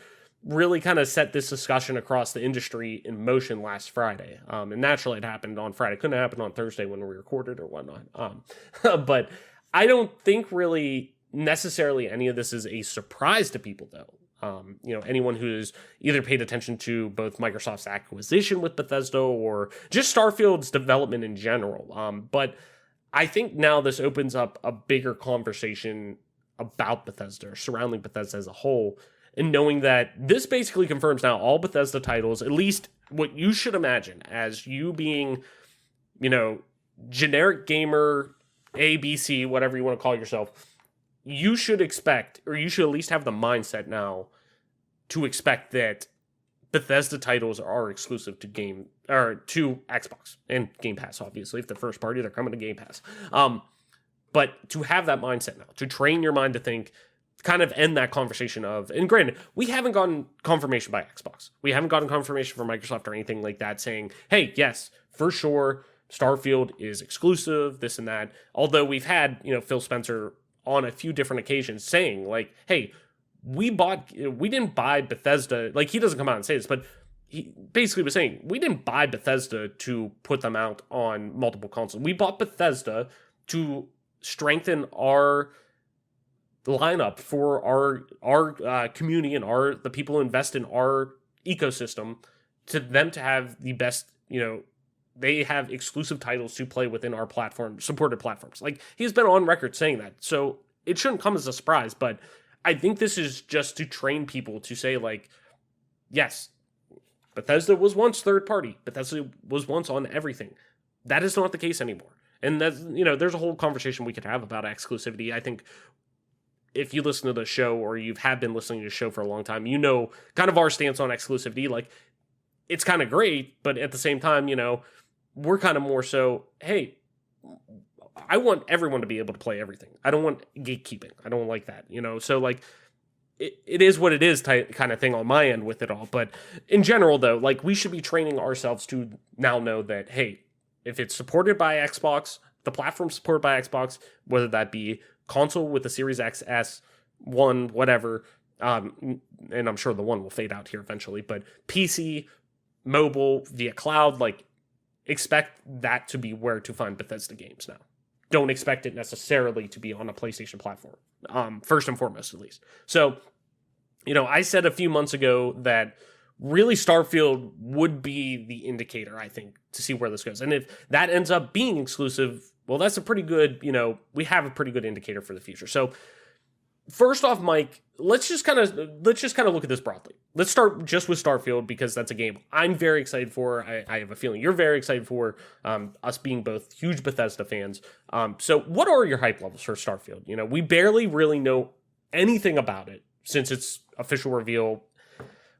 really kind of set this discussion across the industry in motion last Friday. And naturally it happened on Friday. It couldn't happen on Thursday when we recorded or whatnot. But I don't think really necessarily any of this is a surprise to people, though. Anyone who's either paid attention to both Microsoft's acquisition with Bethesda or just Starfield's development in general. But I think now this opens up a bigger conversation about Bethesda, or surrounding Bethesda as a whole, and knowing that this basically confirms now all Bethesda titles, at least what you should imagine as you being, generic gamer, A, B, C, whatever you want to call yourself, you should expect, or you should at least have the mindset now to expect that Bethesda titles are exclusive to to Xbox and Game Pass. Obviously, if they're first party, they're coming to Game Pass. But to have that mindset now, to train your mind to think, kind of end that conversation of, and granted, we haven't gotten confirmation by Xbox. We haven't gotten confirmation from Microsoft or anything like that saying, hey, yes, for sure, Starfield is exclusive, this and that. Although we've had, Phil Spencer on a few different occasions saying like, hey, we didn't buy Bethesda. Like, he doesn't come out and say this, but he basically was saying, we didn't buy Bethesda to put them out on multiple consoles. We bought Bethesda to strengthen our lineup for our community and the people who invest in our ecosystem, to them to have the best, they have exclusive titles to play within our supported platforms. Like, he's been on record saying that. So it shouldn't come as a surprise, but I think this is just to train people to say, like, yes, Bethesda was once third party. Bethesda was once on everything. That is not the case anymore. And that's, there's a whole conversation we could have about exclusivity. I think if you listen to the show, or you have been listening to the show for a long time, kind of our stance on exclusivity. Like, it's kind of great, but at the same time, we're kind of more so, hey, I want everyone to be able to play everything. I don't want gatekeeping. I don't like that, So, like, it is what it is kind of thing on my end with it all. But in general, though, like, we should be training ourselves to now know that, hey, if it's supported by Xbox, the platform supported by Xbox, whether that be console with the Series X, S, One, whatever, and I'm sure the One will fade out here eventually, but PC, mobile, via cloud, like, expect that to be where to find Bethesda games now. Don't expect it necessarily to be on a PlayStation platform, first and foremost, at least. So, I said a few months ago that really Starfield would be the indicator, I think, to see where this goes. And if that ends up being exclusive, well, that's a pretty good, we have a pretty good indicator for the future. So first off, Mike, let's just kind of look at this broadly. Let's start just with Starfield, because that's a game I'm very excited for. I have a feeling you're very excited for, us being both huge Bethesda fans. So what are your hype levels for Starfield? We barely really know anything about it since its official reveal.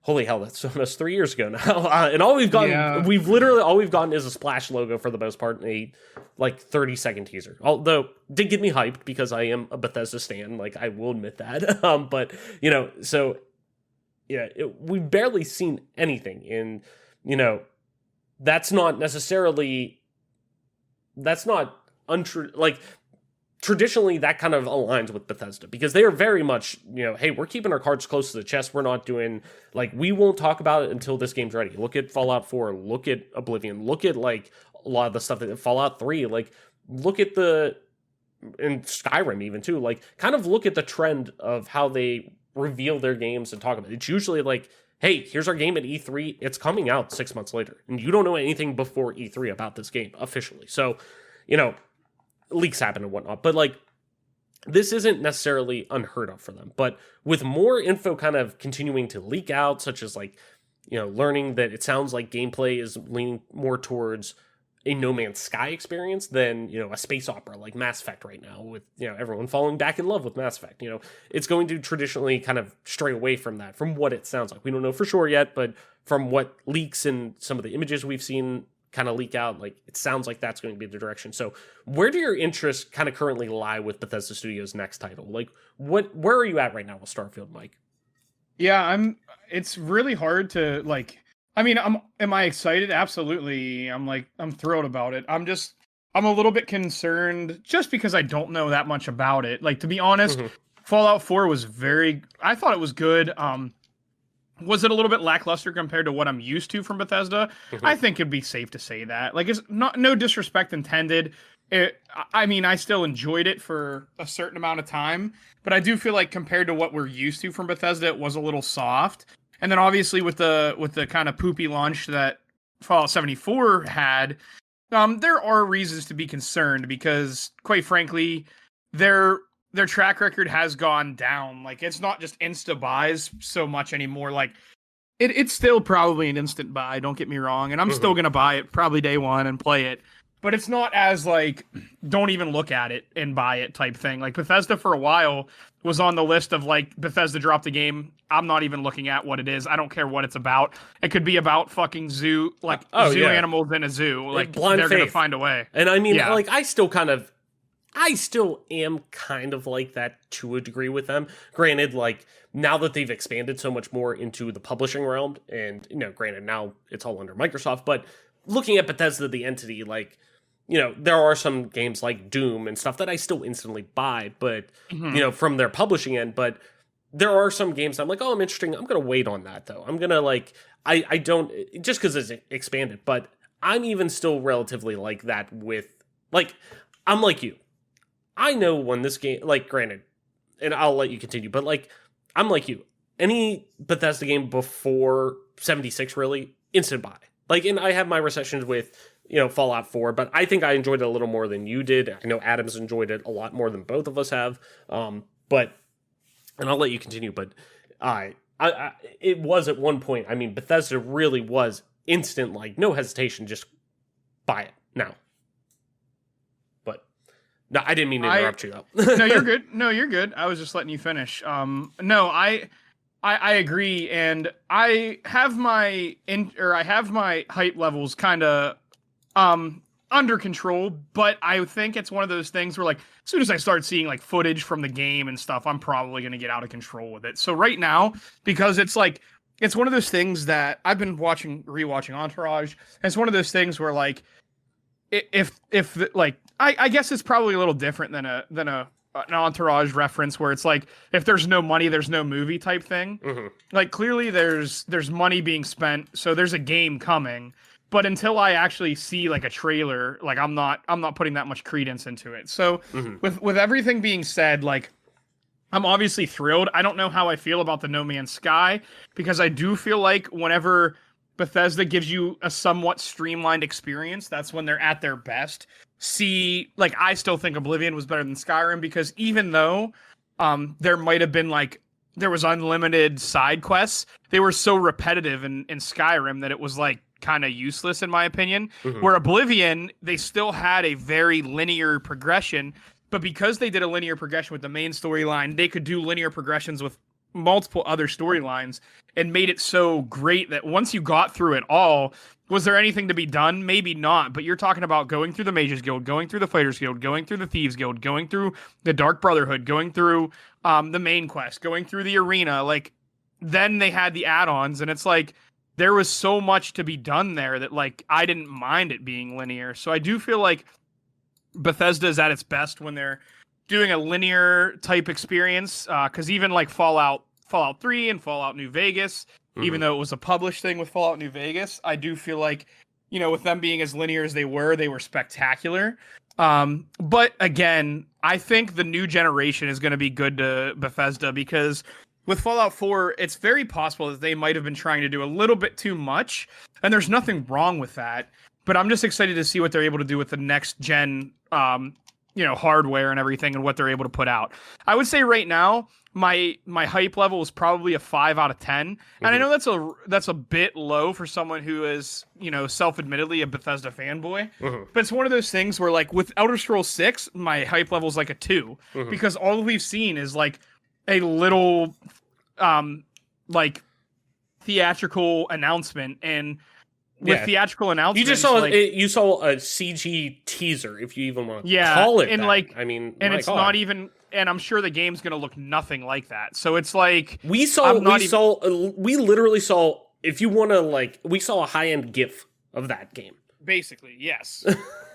Holy hell, that's almost 3 years ago now. And all we've gotten, all we've gotten is a splash logo for the most part, and a 30-second teaser. Although, did get me hyped because I am a Bethesda stan, like, I will admit that. But, so, yeah, we've barely seen anything. And, that's not untrue. Like, traditionally, that kind of aligns with Bethesda, because they are very much, hey, we're keeping our cards close to the chest. We're not doing, we won't talk about it until this game's ready. Look at Fallout 4, look at Oblivion, look at, a lot of the stuff that Fallout 3, look at and Skyrim even too, kind of look at the trend of how they reveal their games and talk about it. It's usually hey, here's our game at E3. It's coming out 6 months later, and you don't know anything before E3 about this game officially. So, leaks happen and whatnot, but this isn't necessarily unheard of for them. But with more info kind of continuing to leak out, such as learning that it sounds like gameplay is leaning more towards a No Man's Sky experience than a space opera like Mass Effect right now, with everyone falling back in love with Mass Effect. It's going to traditionally kind of stray away from that, from what it sounds like. We don't know for sure yet, but from what leaks and some of the images we've seen kind of leak out, it sounds like that's going to be the direction. So where do your interests kind of currently lie with Bethesda Studios' next title? Where are you at right now with Starfield, Mike? Yeah, it's really hard to I mean, am I excited? Absolutely. I'm thrilled about it. I'm a little bit concerned just because I don't know that much about it. Like, to be honest, Hmm. Fallout 4 was I thought it was good. Was it a little bit lackluster compared to what I'm used to from Bethesda? Hmm. I think it'd be safe to say that. Like, it's not no disrespect intended. I mean, I still enjoyed it for a certain amount of time, but I do feel like compared to what we're used to from Bethesda, it was a little soft. And then obviously with the kind of poopy launch that Fallout 74 had, there are reasons to be concerned because, quite frankly, their track record has gone down. Like, it's not just insta buys so much anymore. Like, it's still probably an instant buy, don't get me wrong, and I'm Hmm. still gonna buy it probably day one and play it. But it's not as like don't even look at it and buy it type thing. Like, Bethesda for a while was on the list of like Bethesda dropped the game. I'm not even looking at what it is. I don't care what it's about. It could be about fucking zoo, like zoo yeah. animals in a zoo. Like, Blind they're gonna faith. find a way. And I mean, Yeah. like, I still am kind of like that to a degree with them. Granted, like, now that they've expanded so much more into the publishing realm, and, granted, now it's all under Microsoft, but looking at Bethesda, the entity, like, there are some games like Doom and stuff that I still instantly buy, but, from their publishing end, but there are some games I'm like, oh, I'm interesting. I'm going to wait on that, though. I'm going to, like, I don't, just because it's expanded, but I'm even still relatively like that with, like, I'm like you. I know when this game, like, granted, and I'll let you continue, but, like, I'm like you. Any Bethesda game before 76, really, instant buy. Like, and I have my recessions with, Fallout 4, but I think I enjoyed it a little more than you did. I know Adams enjoyed it a lot more than both of us have. But, and I'll let you continue, but it was at one point, I mean, Bethesda really was instant, like, no hesitation, just buy it now. No, I didn't mean to interrupt you though. No, you're good. No, you're good. I was just letting you finish. No, I agree, and I have my hype levels kind of under control, but I think it's one of those things where, like, as soon as I start seeing like footage from the game and stuff, I'm probably gonna get out of control with it. So right now, because it's like it's one of those things that I've been rewatching Entourage, and it's one of those things where, like, if like I guess it's probably a little different than an Entourage reference where it's like if there's no money, there's no movie type thing. Mm-hmm. Like, clearly there's money being spent, so there's a game coming. But until I actually see like a trailer, like I'm not putting that much credence into it. So with everything being said, like, I'm obviously thrilled. I don't know how I feel about the No Man's Sky, because I do feel like whenever Bethesda gives you a somewhat streamlined experience, that's when they're at their best. Like, I still think Oblivion was better than Skyrim, because even though there might have been, like, there was unlimited side quests, they were so repetitive in Skyrim that it was, like, kind of useless in my opinion. Where Oblivion, they still had a very linear progression, but because they did a linear progression with the main storyline, they could do linear progressions with multiple other storylines and made it so great that once you got through it all, was there anything to be done? Maybe not, but you're talking about going through the Mages Guild, going through the Fighters Guild, going through the Thieves Guild, going through the Dark Brotherhood, going through the main quest, going through the arena. Like, then they had the add-ons, and it's like there was so much to be done there that, like, I didn't mind it being linear. So I do feel like Bethesda is at its best when they're doing a linear type experience, because even like Fallout 3 and Fallout New Vegas, even though it was a published thing with Fallout New Vegas, I do feel like, with them being as linear as they were spectacular. But again, I think the new generation is going to be good to Bethesda, because with Fallout 4, it's very possible that they might have been trying to do a little bit too much, and there's nothing wrong with that. But I'm just excited to see what they're able to do with the next gen, hardware and everything, and what they're able to put out. I would say right now, my hype level is probably a 5 out of 10, and I know that's a bit low for someone who is, self-admittedly a Bethesda fanboy. But it's one of those things where, like, with Elder Scrolls 6, my hype level is like a 2, because all we've seen is like a little, like, theatrical announcement, and with theatrical announcements, you just saw you saw a CG teaser, if you even want to call it and that. Like, I mean, and it's not even, and I'm sure the game's gonna look nothing like that. So it's like we literally saw if you want to, like, we saw a high-end GIF of that game. Basically, yes.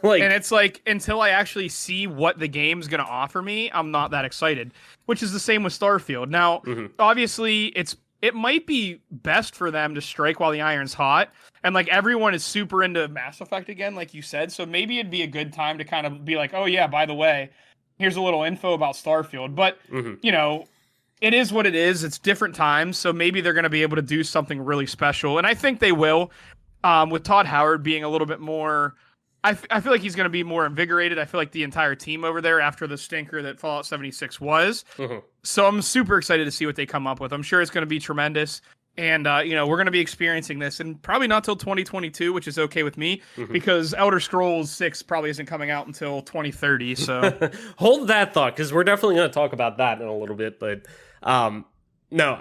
Like, and it's like, until I actually see what the game's going to offer me, I'm not that excited, which is the same with Starfield. Now, obviously, it might be best for them to strike while the iron's hot, and like everyone is super into Mass Effect again, like you said, so maybe it'd be a good time to kind of be like, oh yeah, by the way, here's a little info about Starfield. But, you know, it is what it is. It's different times, so maybe they're going to be able to do something really special, and I think they will. With Todd Howard being a little bit more, I feel like he's going to be more invigorated. I feel like the entire team over there after the stinker that Fallout 76 was. So I'm super excited to see what they come up with. I'm sure it's going to be tremendous. And, you know, we're going to be experiencing this, and probably not till 2022, which is okay with me, because Elder Scrolls 6 probably isn't coming out until 2030. So hold that thought, because we're definitely going to talk about that in a little bit. But no,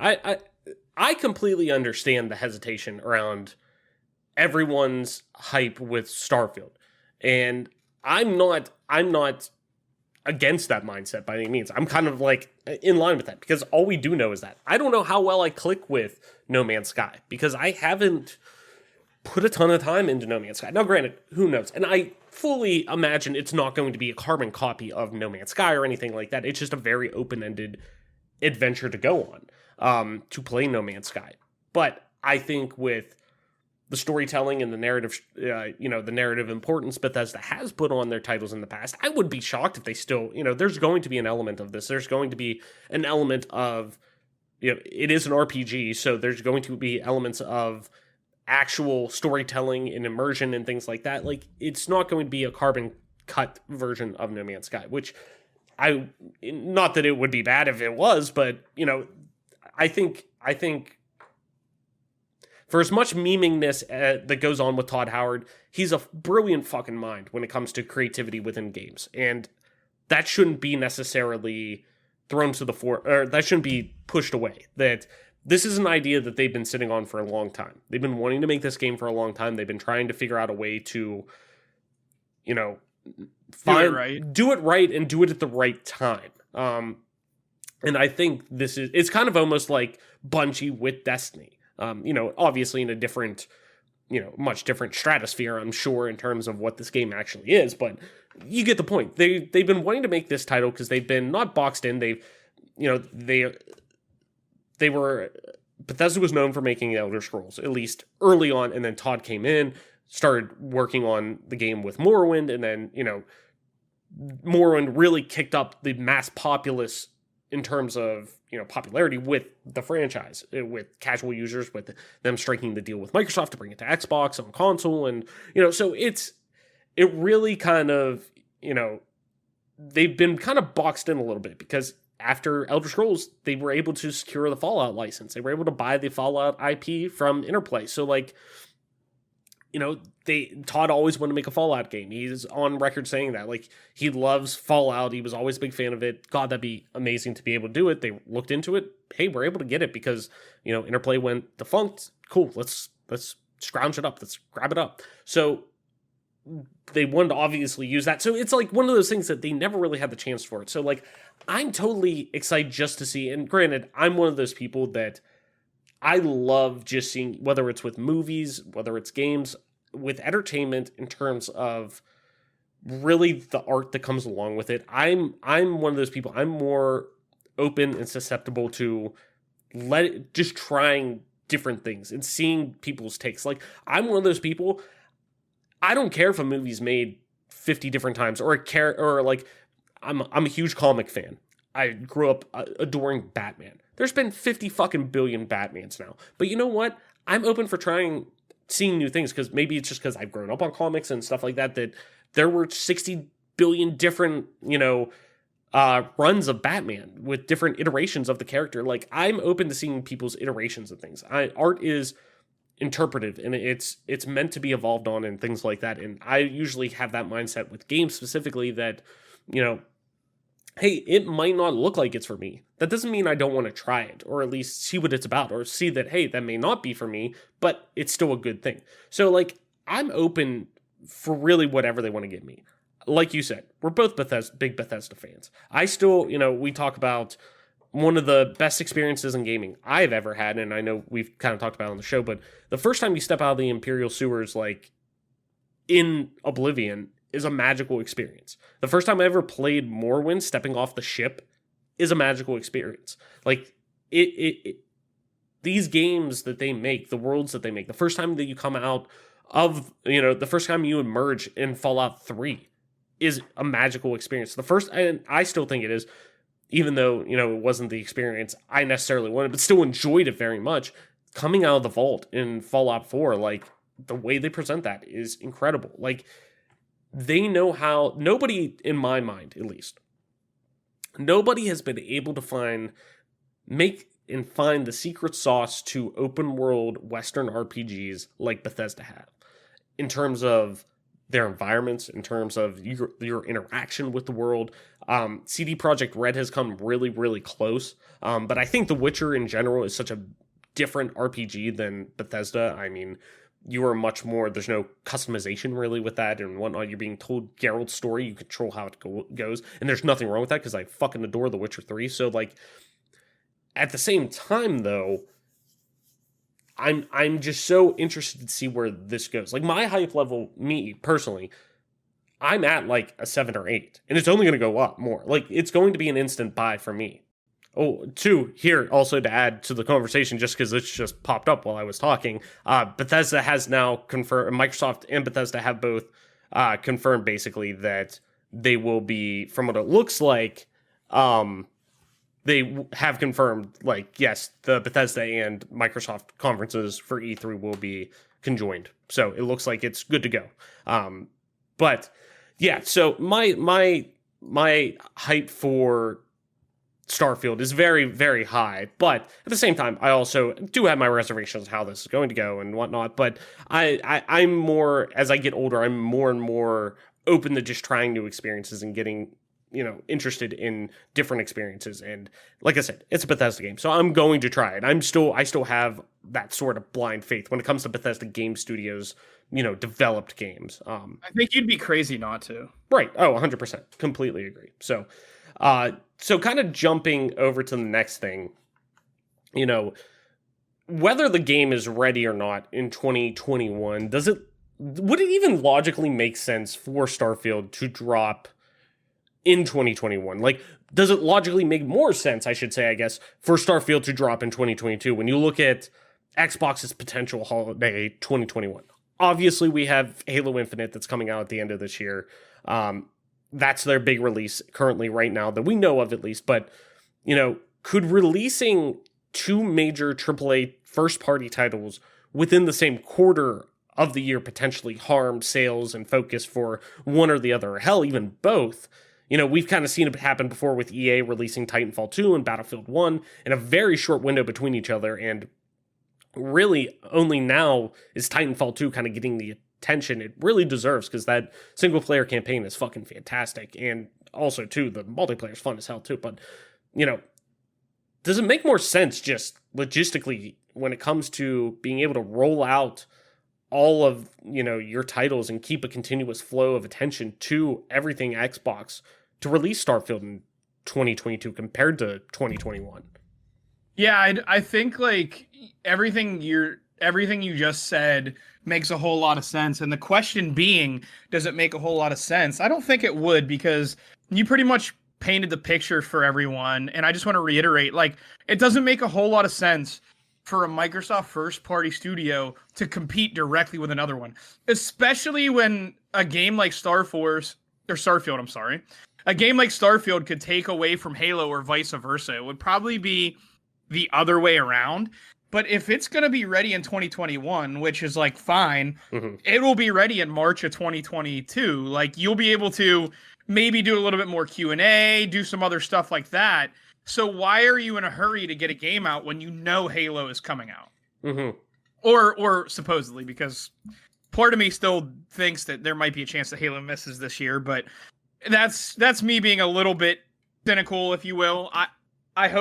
I completely understand the hesitation around everyone's hype with Starfield, and I'm not against that mindset by any means. I'm kind of like in line with that, because all we do know is that I don't know how well I click with No Man's Sky, because I haven't put a ton of time into No Man's Sky. Now, granted, who knows? And I fully imagine it's not going to be a carbon copy of No Man's Sky or anything like that. It's just a very open-ended adventure to go on, to play No Man's Sky. But I think with the storytelling and the narrative, the narrative importance Bethesda has put on their titles in the past, I would be shocked if they still, there's going to be an element of this. There's going to be an element of, it is an RPG, so there's going to be elements of actual storytelling and immersion and things like that. Like, it's not going to be a carbon cut version of No Man's Sky, which not that it would be bad if it was, but, I think for as much memingness that goes on with Todd Howard, he's a brilliant fucking mind when it comes to creativity within games. And that shouldn't be necessarily thrown to the fore, or that shouldn't be pushed away. That this is an idea that they've been sitting on for a long time. They've been wanting to make this game for a long time. They've been trying to figure out a way to, do it right and do it at the right time. And I think it's kind of almost like Bungie with Destiny. Obviously in a different, much different stratosphere, I'm sure, in terms of what this game actually is, but you get the point. They've been wanting to make this title because they've been not boxed in. Bethesda was known for making Elder Scrolls, at least early on, and then Todd came in, started working on the game with Morrowind, and then, Morrowind really kicked up the mass populace in terms of, popularity with the franchise, with casual users, with them striking the deal with Microsoft to bring it to Xbox on console. And, so it really kind of, they've been kind of boxed in a little bit, because after Elder Scrolls, they were able to secure the Fallout license. They were able to buy the Fallout IP from Interplay. So, like, Todd always wanted to make a Fallout game. He's on record saying that. Like, he loves Fallout. He was always a big fan of it. God, that'd be amazing to be able to do it. They looked into it. Hey, we're able to get it because, Interplay went defunct. Cool. Let's scrounge it up. Let's grab it up. So they wanted to obviously use that. So it's like one of those things that they never really had the chance for it. So, like, I'm totally excited just to see, and granted, I'm one of those people that I love just seeing, whether it's with movies, whether it's games, with entertainment in terms of really the art that comes along with it. I'm one of those people. I'm more open and susceptible to just trying different things and seeing people's takes. Like, I'm one of those people. I don't care if a movie's made 50 different times, I'm a huge comic fan. I grew up adoring Batman. There's been 50 fucking billion Batmans now. But you know what? I'm open for seeing new things, because maybe it's just because I've grown up on comics and stuff like that, that there were 60 billion different, runs of Batman with different iterations of the character. Like, I'm open to seeing people's iterations of things. Art is interpretive, and it's meant to be evolved on and things like that. And I usually have that mindset with games specifically that, hey, it might not look like it's for me. That doesn't mean I don't want to try it, or at least see what it's about, or see that, hey, that may not be for me, but it's still a good thing. So, like, I'm open for really whatever they want to give me. Like you said, we're both big Bethesda fans. I still, we talk about one of the best experiences in gaming I've ever had, and I know we've kind of talked about it on the show, but the first time you step out of the Imperial sewers, like, in Oblivion, is a magical experience. The first time I ever played Morrowind, stepping off the ship, is a magical experience. Like, these games that they make, the worlds that they make, the first time that you come out of, the first time you emerge in Fallout 3 is a magical experience. The first, and I still think it is, even though, it wasn't the experience I necessarily wanted, but still enjoyed it very much. Coming out of the vault in Fallout 4, like, the way they present that is incredible. Like, they know how, nobody, in my mind at least, nobody has been able to find the secret sauce to open world Western RPGs like Bethesda have, in terms of their environments, in terms of your interaction with the world. CD Projekt Red has come really, really close. But I think The Witcher in general is such a different RPG than Bethesda. I mean, you are much more, there's no customization really with that and whatnot. You're being told Geralt's story, you control how it goes. And there's nothing wrong with that, because I fucking adore The Witcher 3. So, like, at the same time, though, I'm just so interested to see where this goes. Like, my hype level, me personally, I'm at like a 7 or 8, and it's only going to go up more. Like, it's going to be an instant buy for me. Oh, 2 here also to add to the conversation, just because it's just popped up while I was talking. Bethesda has now confirmed, Microsoft and Bethesda have both confirmed basically that they will be, from what it looks like, they have confirmed, like, yes, the Bethesda and Microsoft conferences for E3 will be conjoined. So it looks like it's good to go. But yeah, so my hype for Starfield is very, very high. But at the same time, I also do have my reservations how this is going to go and whatnot. But I'm more, as I get older, I'm more and more open to just trying new experiences and getting, interested in different experiences. And like I said, it's a Bethesda game, so I'm going to try it. I still have that sort of blind faith when it comes to Bethesda Game Studios, developed games. I think you'd be crazy not to. Right. Oh, 100%. Completely agree. So kind of jumping over to the next thing, whether the game is ready or not in 2021, would it even logically make sense for Starfield to drop in 2021? Like, does it logically make more sense, I should say, I guess, for Starfield to drop in 2022 when you look at Xbox's potential holiday 2021? Obviously, we have Halo Infinite that's coming out at the end of this year. That's their big release currently right now that we know of, at least. But, could releasing 2 major AAA first-party titles within the same quarter of the year potentially harm sales and focus for one or the other, or hell, even both? We've kind of seen it happen before with EA releasing Titanfall 2 and Battlefield 1 in a very short window between each other, and really only now is Titanfall 2 kind of getting the attention it really deserves, because that single-player campaign is fucking fantastic, and also, too, the multiplayer is fun as hell, too. But, does it make more sense just logistically when it comes to being able to roll out all of, your titles and keep a continuous flow of attention to everything Xbox to release Starfield in 2022 compared to 2021? Yeah, I think, like, everything you just said makes a whole lot of sense. And the question being, does it make a whole lot of sense? I don't think it would, because you pretty much painted the picture for everyone. And I just want to reiterate, like, it doesn't make a whole lot of sense for a Microsoft first-party studio to compete directly with another one, especially when a game like Starfield, a game like Starfield could take away from Halo or vice versa. It would probably be the other way around. But if it's going to be ready in 2021, which is, like, fine, it will be ready in March of 2022. Like, you'll be able to maybe do a little bit more Q&A, do some other stuff like that. So why are you in a hurry to get a game out when Halo is coming out? Or supposedly, because part of me still thinks that there might be a chance that Halo misses this year, but that's me being a little bit cynical, if you will. I'm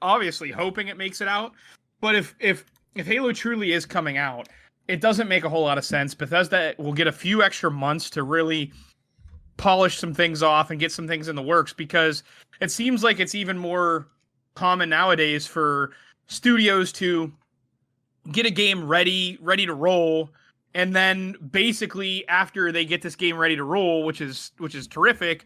obviously hoping it makes it out, but if Halo truly is coming out, it doesn't make a whole lot of sense. Bethesda will get a few extra months to really polish some things off and get some things in the works, because it seems like it's even more common nowadays for studios to get a game ready to roll, and then basically after they get this game ready to roll, which is terrific,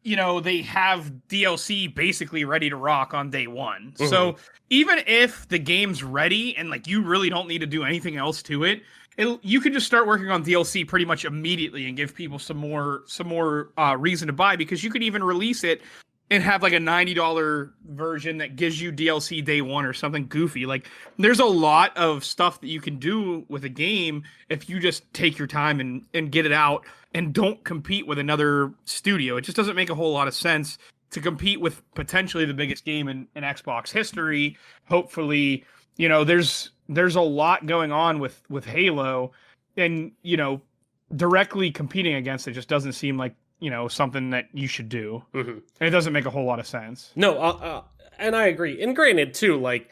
you know, they have DLC basically ready to rock on day one. Mm-hmm. So even if the game's ready and like you really don't need to do anything else to it, you can just start working on DLC pretty much immediately and give people some more reason to buy, because you could even release it and have like a $90 version that gives you DLC day one or something goofy. Like, there's a lot of stuff that you can do with a game if you just take your time and get it out and don't compete with another studio. It just doesn't make a whole lot of sense to compete with potentially the biggest game in Xbox history. Hopefully, you know, there's a lot going on with Halo, and, you know, directly competing against it just doesn't seem like, you know, something that you should do. Mm-hmm. And it doesn't make a whole lot of sense. No, and I agree. And granted, too, like,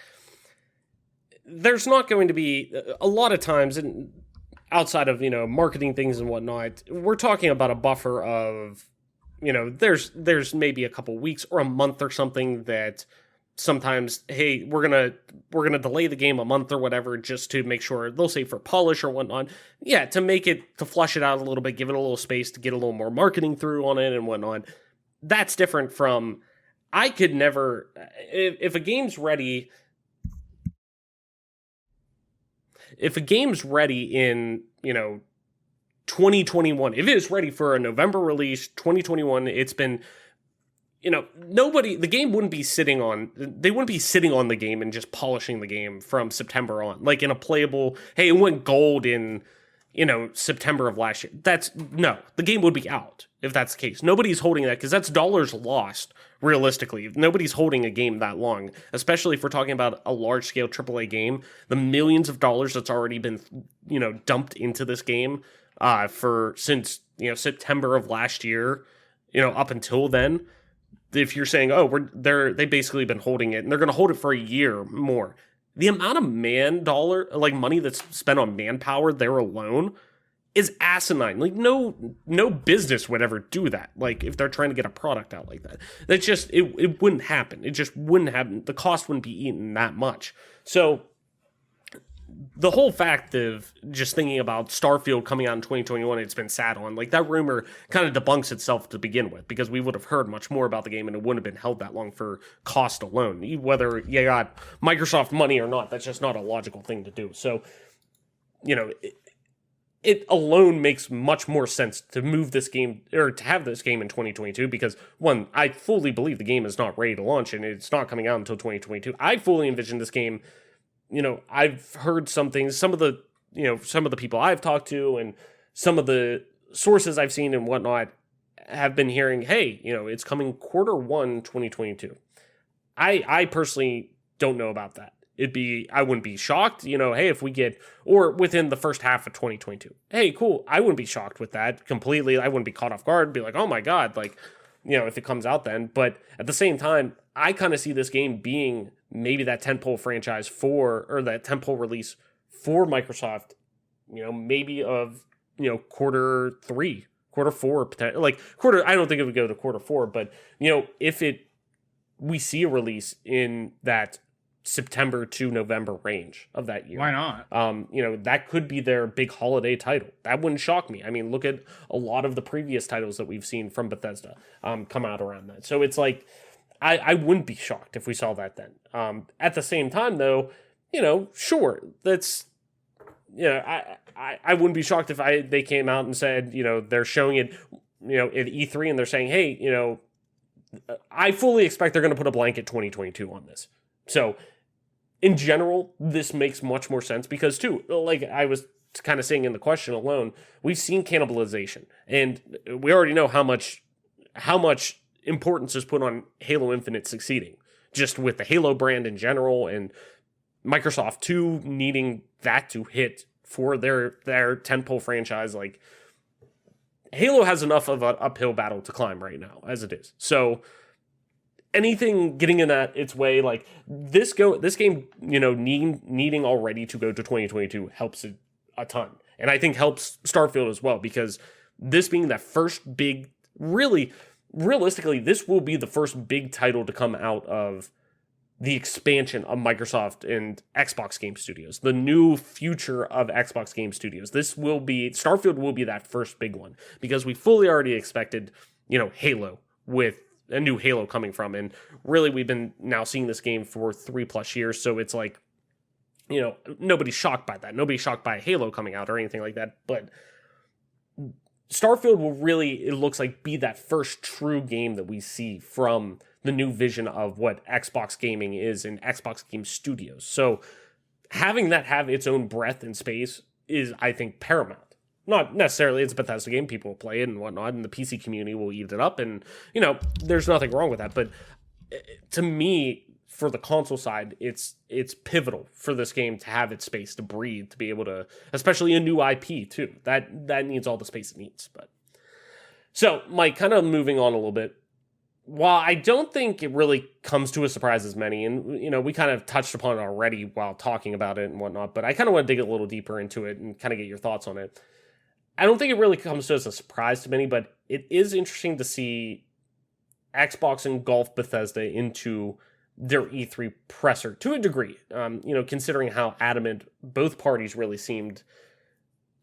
there's not going to be a lot of times, and outside of, you know, marketing things and whatnot, we're talking about a buffer of, you know, there's maybe a couple weeks or a month or something that sometimes, hey, we're gonna delay the game a month or whatever just to make sure, they'll say for polish or whatnot. Yeah, to flush it out a little bit, give it a little space to get a little more marketing through on it and whatnot. That's different from, I could never, if a game's ready in, you know, 2021, if it is ready for a November release, 2021, it's been, you know, the game wouldn't be sitting on the game and just polishing the game from September on, like in a playable, hey, it went gold in, you know, September of last year. The game would be out if that's the case. Nobody's holding that, because that's dollars lost, realistically. Nobody's holding a game that long, especially if we're talking about a large-scale AAA game. The millions of dollars that's already been, you know, dumped into this game since, you know, September of last year, you know, up until then. If you're saying, oh, they basically been holding it, and they're going to hold it for a year more. The amount of money that's spent on manpower there alone is asinine. Like, no business would ever do that. Like, if they're trying to get a product out like that, that's just, it wouldn't happen. It just wouldn't happen. The cost wouldn't be eaten that much. So the whole fact of just thinking about Starfield coming out in 2021, it's been sat on, like, that rumor kind of debunks itself to begin with, because we would have heard much more about the game and it wouldn't have been held that long for cost alone. Whether you got Microsoft money or not, that's just not a logical thing to do. So, you know, it alone makes much more sense to move this game, or to have this game in 2022, because, one, I fully believe the game is not ready to launch and it's not coming out until 2022. I fully envision this game, you know, I've heard some things, some of the people I've talked to and some of the sources I've seen and whatnot have been hearing, hey, you know, it's coming Q1 2022. I personally don't know about that. I wouldn't be shocked, you know, hey, if we get, or within the first half of 2022. Hey, cool. I wouldn't be shocked with that completely. I wouldn't be caught off guard, be like, oh my God, like, you know, if it comes out then. But at the same time, I kind of see this game being maybe that tentpole franchise or that tentpole release for Microsoft, you know, maybe of, you know, Q4, like I don't think it would go to Q4, but, you know, if we see a release in that September to November range of that year. Why not? You know, that could be their big holiday title. That wouldn't shock me. I mean, look at a lot of the previous titles that we've seen from Bethesda come out around that. So it's like, I wouldn't be shocked if we saw that then. At the same time, though, you know, sure, that's, you know, I wouldn't be shocked if they came out and said, you know, they're showing it, you know, at E3 and they're saying, hey, you know, I fully expect they're going to put a blanket 2022 on this. So in general, this makes much more sense because, too, like I was kind of saying in the question alone, we've seen cannibalization, and we already know how much importance is put on Halo Infinite succeeding, just with the Halo brand in general, and Microsoft too needing that to hit for their tentpole franchise. Like, Halo has enough of an uphill battle to climb right now as it is. So anything getting in its way, like this game, you know, needing already to go to 2022 helps it a ton, and I think helps Starfield as well, because this being that first big, realistically, this will be the first big title to come out of the expansion of Microsoft and Xbox Game Studios, the new future of Xbox Game Studios. Starfield will be that first big one, because we fully already expected, Halo, with a new Halo coming from, and really we've been now seeing this game for 3+ years, so it's like, nobody's shocked by that. Nobody's shocked by Halo coming out or anything like that, but Starfield will really, it looks like, be that first true game that we see from the new vision of what Xbox gaming is in Xbox Game Studios. So having that have its own breadth and space is, I think, paramount. Not necessarily it's a Bethesda game, people will play it and whatnot, and the PC community will eat it up, and, there's nothing wrong with that. But to me, for the console side, it's pivotal for this game to have its space to breathe, to be able to, especially a new IP too. That needs all the space it needs. But so, Mike, kind of moving on a little bit. While I don't think it really comes to a surprise as many, and we kind of touched upon it already while talking about it and whatnot, but I kind of want to dig a little deeper into it and kind of get your thoughts on it. I don't think it really comes to as a surprise to many, but it is interesting to see Xbox engulf Bethesda into their E3 presser to a degree, considering how adamant both parties really seemed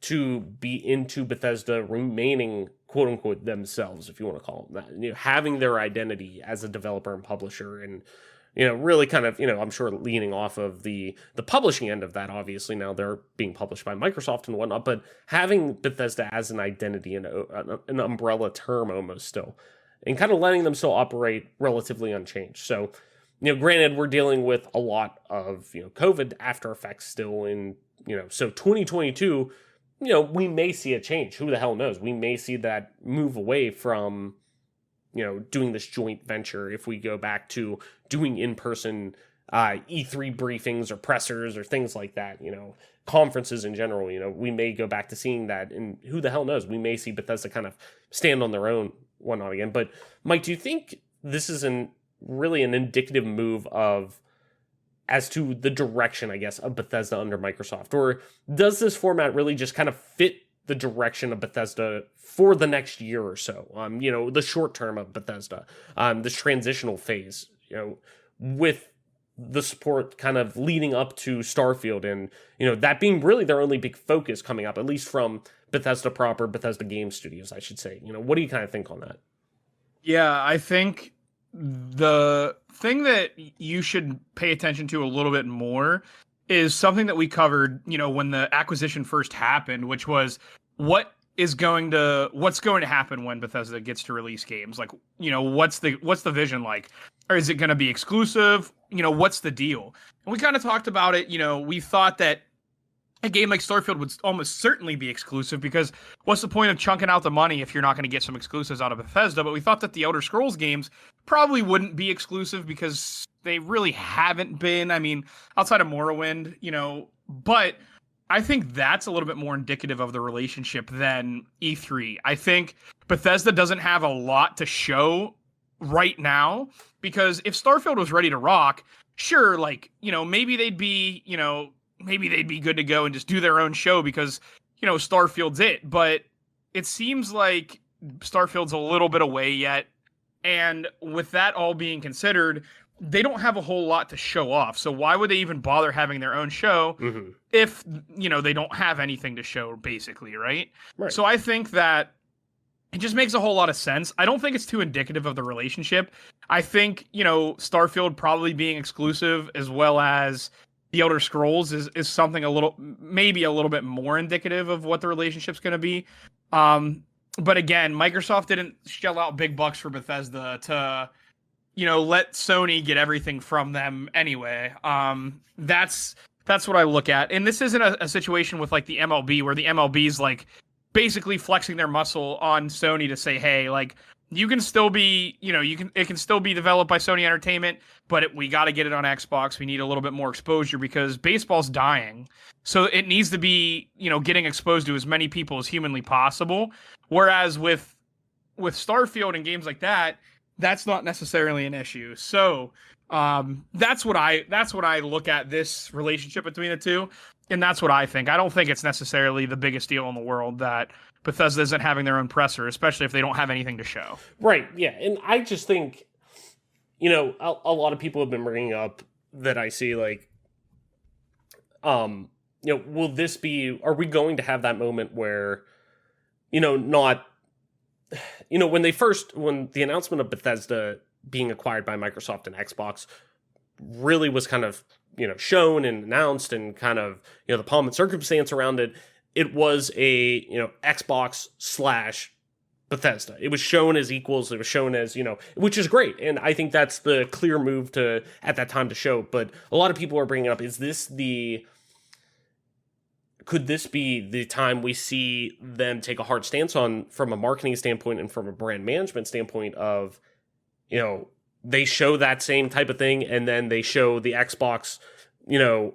to be into Bethesda remaining, quote unquote, themselves, if you want to call them that, having their identity as a developer and publisher, and, really kind of, I'm sure leaning off of the publishing end of that. Obviously now they're being published by Microsoft and whatnot, but having Bethesda as an identity and an umbrella term almost still, and kind of letting them still operate relatively unchanged. So, granted, we're dealing with a lot of, COVID after effects still in, so 2022, we may see a change. Who the hell knows? We may see that move away from, doing this joint venture if we go back to doing in-person E3 briefings or pressers or things like that, conferences in general. We may go back to seeing that, and who the hell knows? We may see Bethesda kind of stand on their own whatnot again. But Mike, do you think this is really an indicative move as to the direction, I guess, of Bethesda under Microsoft? Or does this format really just kind of fit the direction of Bethesda for the next year or so? The short term of Bethesda, this transitional phase, with the support kind of leading up to Starfield, and, that being really their only big focus coming up, at least from Bethesda proper, Bethesda Game Studios, I should say. What do you kind of think on that? Yeah, I think the thing that you should pay attention to a little bit more is something that we covered, when the acquisition first happened, which was what's going to happen when Bethesda gets to release games. Like, what's the vision like? Or is it going to be exclusive? What's the deal? And we kind of talked about it. We thought that a game like Starfield would almost certainly be exclusive, because what's the point of chunking out the money if you're not going to get some exclusives out of Bethesda? But we thought that the Elder Scrolls games probably wouldn't be exclusive, because they really haven't been. I mean, outside of Morrowind, but I think that's a little bit more indicative of the relationship than E3. I think Bethesda doesn't have a lot to show right now, because if Starfield was ready to rock, sure, maybe they'd be, maybe they'd be good to go and just do their own show because, Starfield's it. But it seems like Starfield's a little bit away yet. And with that all being considered, they don't have a whole lot to show off. So why would they even bother having their own show if, they don't have anything to show, basically, right? So I think that it just makes a whole lot of sense. I don't think it's too indicative of the relationship. I think, Starfield probably being exclusive, as well as the Elder Scrolls, is something maybe a little bit more indicative of what the relationship's going to be. But again, Microsoft didn't shell out big bucks for Bethesda to, let Sony get everything from them anyway. That's what I look at. And this isn't a situation with like the MLB, where the MLB's like basically flexing their muscle on Sony to say, hey, like, you can still be, it can still be developed by Sony Entertainment, but we got to get it on Xbox. We need a little bit more exposure because baseball's dying. So it needs to be, getting exposed to as many people as humanly possible. Whereas with Starfield and games like that, that's not necessarily an issue. So that's what I look at this relationship between the two. And that's what I think. I don't think it's necessarily the biggest deal in the world that Bethesda isn't having their own presser, especially if they don't have anything to show. Right, yeah. And I just think, a lot of people have been bringing up that I see, like, will this be, are we going to have that moment where, not, when the announcement of Bethesda being acquired by Microsoft and Xbox really was kind of, shown and announced, and kind of, the pomp and circumstance around it, it was a, Xbox slash Bethesda. It was shown as equals. It was shown as, which is great. And I think that's the clear move at that time to show. But a lot of people are bringing up, could this be the time we see them take a hard stance on, from a marketing standpoint and from a brand management standpoint of, they show that same type of thing, and then they show the Xbox,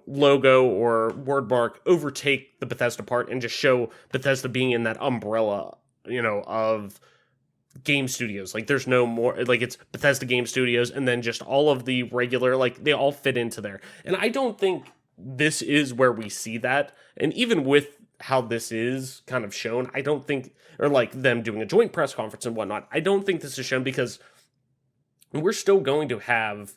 logo or word mark overtake the Bethesda part, and just show Bethesda being in that umbrella, of game studios. Like, there's no more, like, it's Bethesda Game Studios, and then just all of the regular, like, they all fit into there. And I don't think this is where we see that. And even with how this is kind of shown, I don't think, or like them doing a joint press conference and whatnot, I don't think this is shown, because we're still going to have,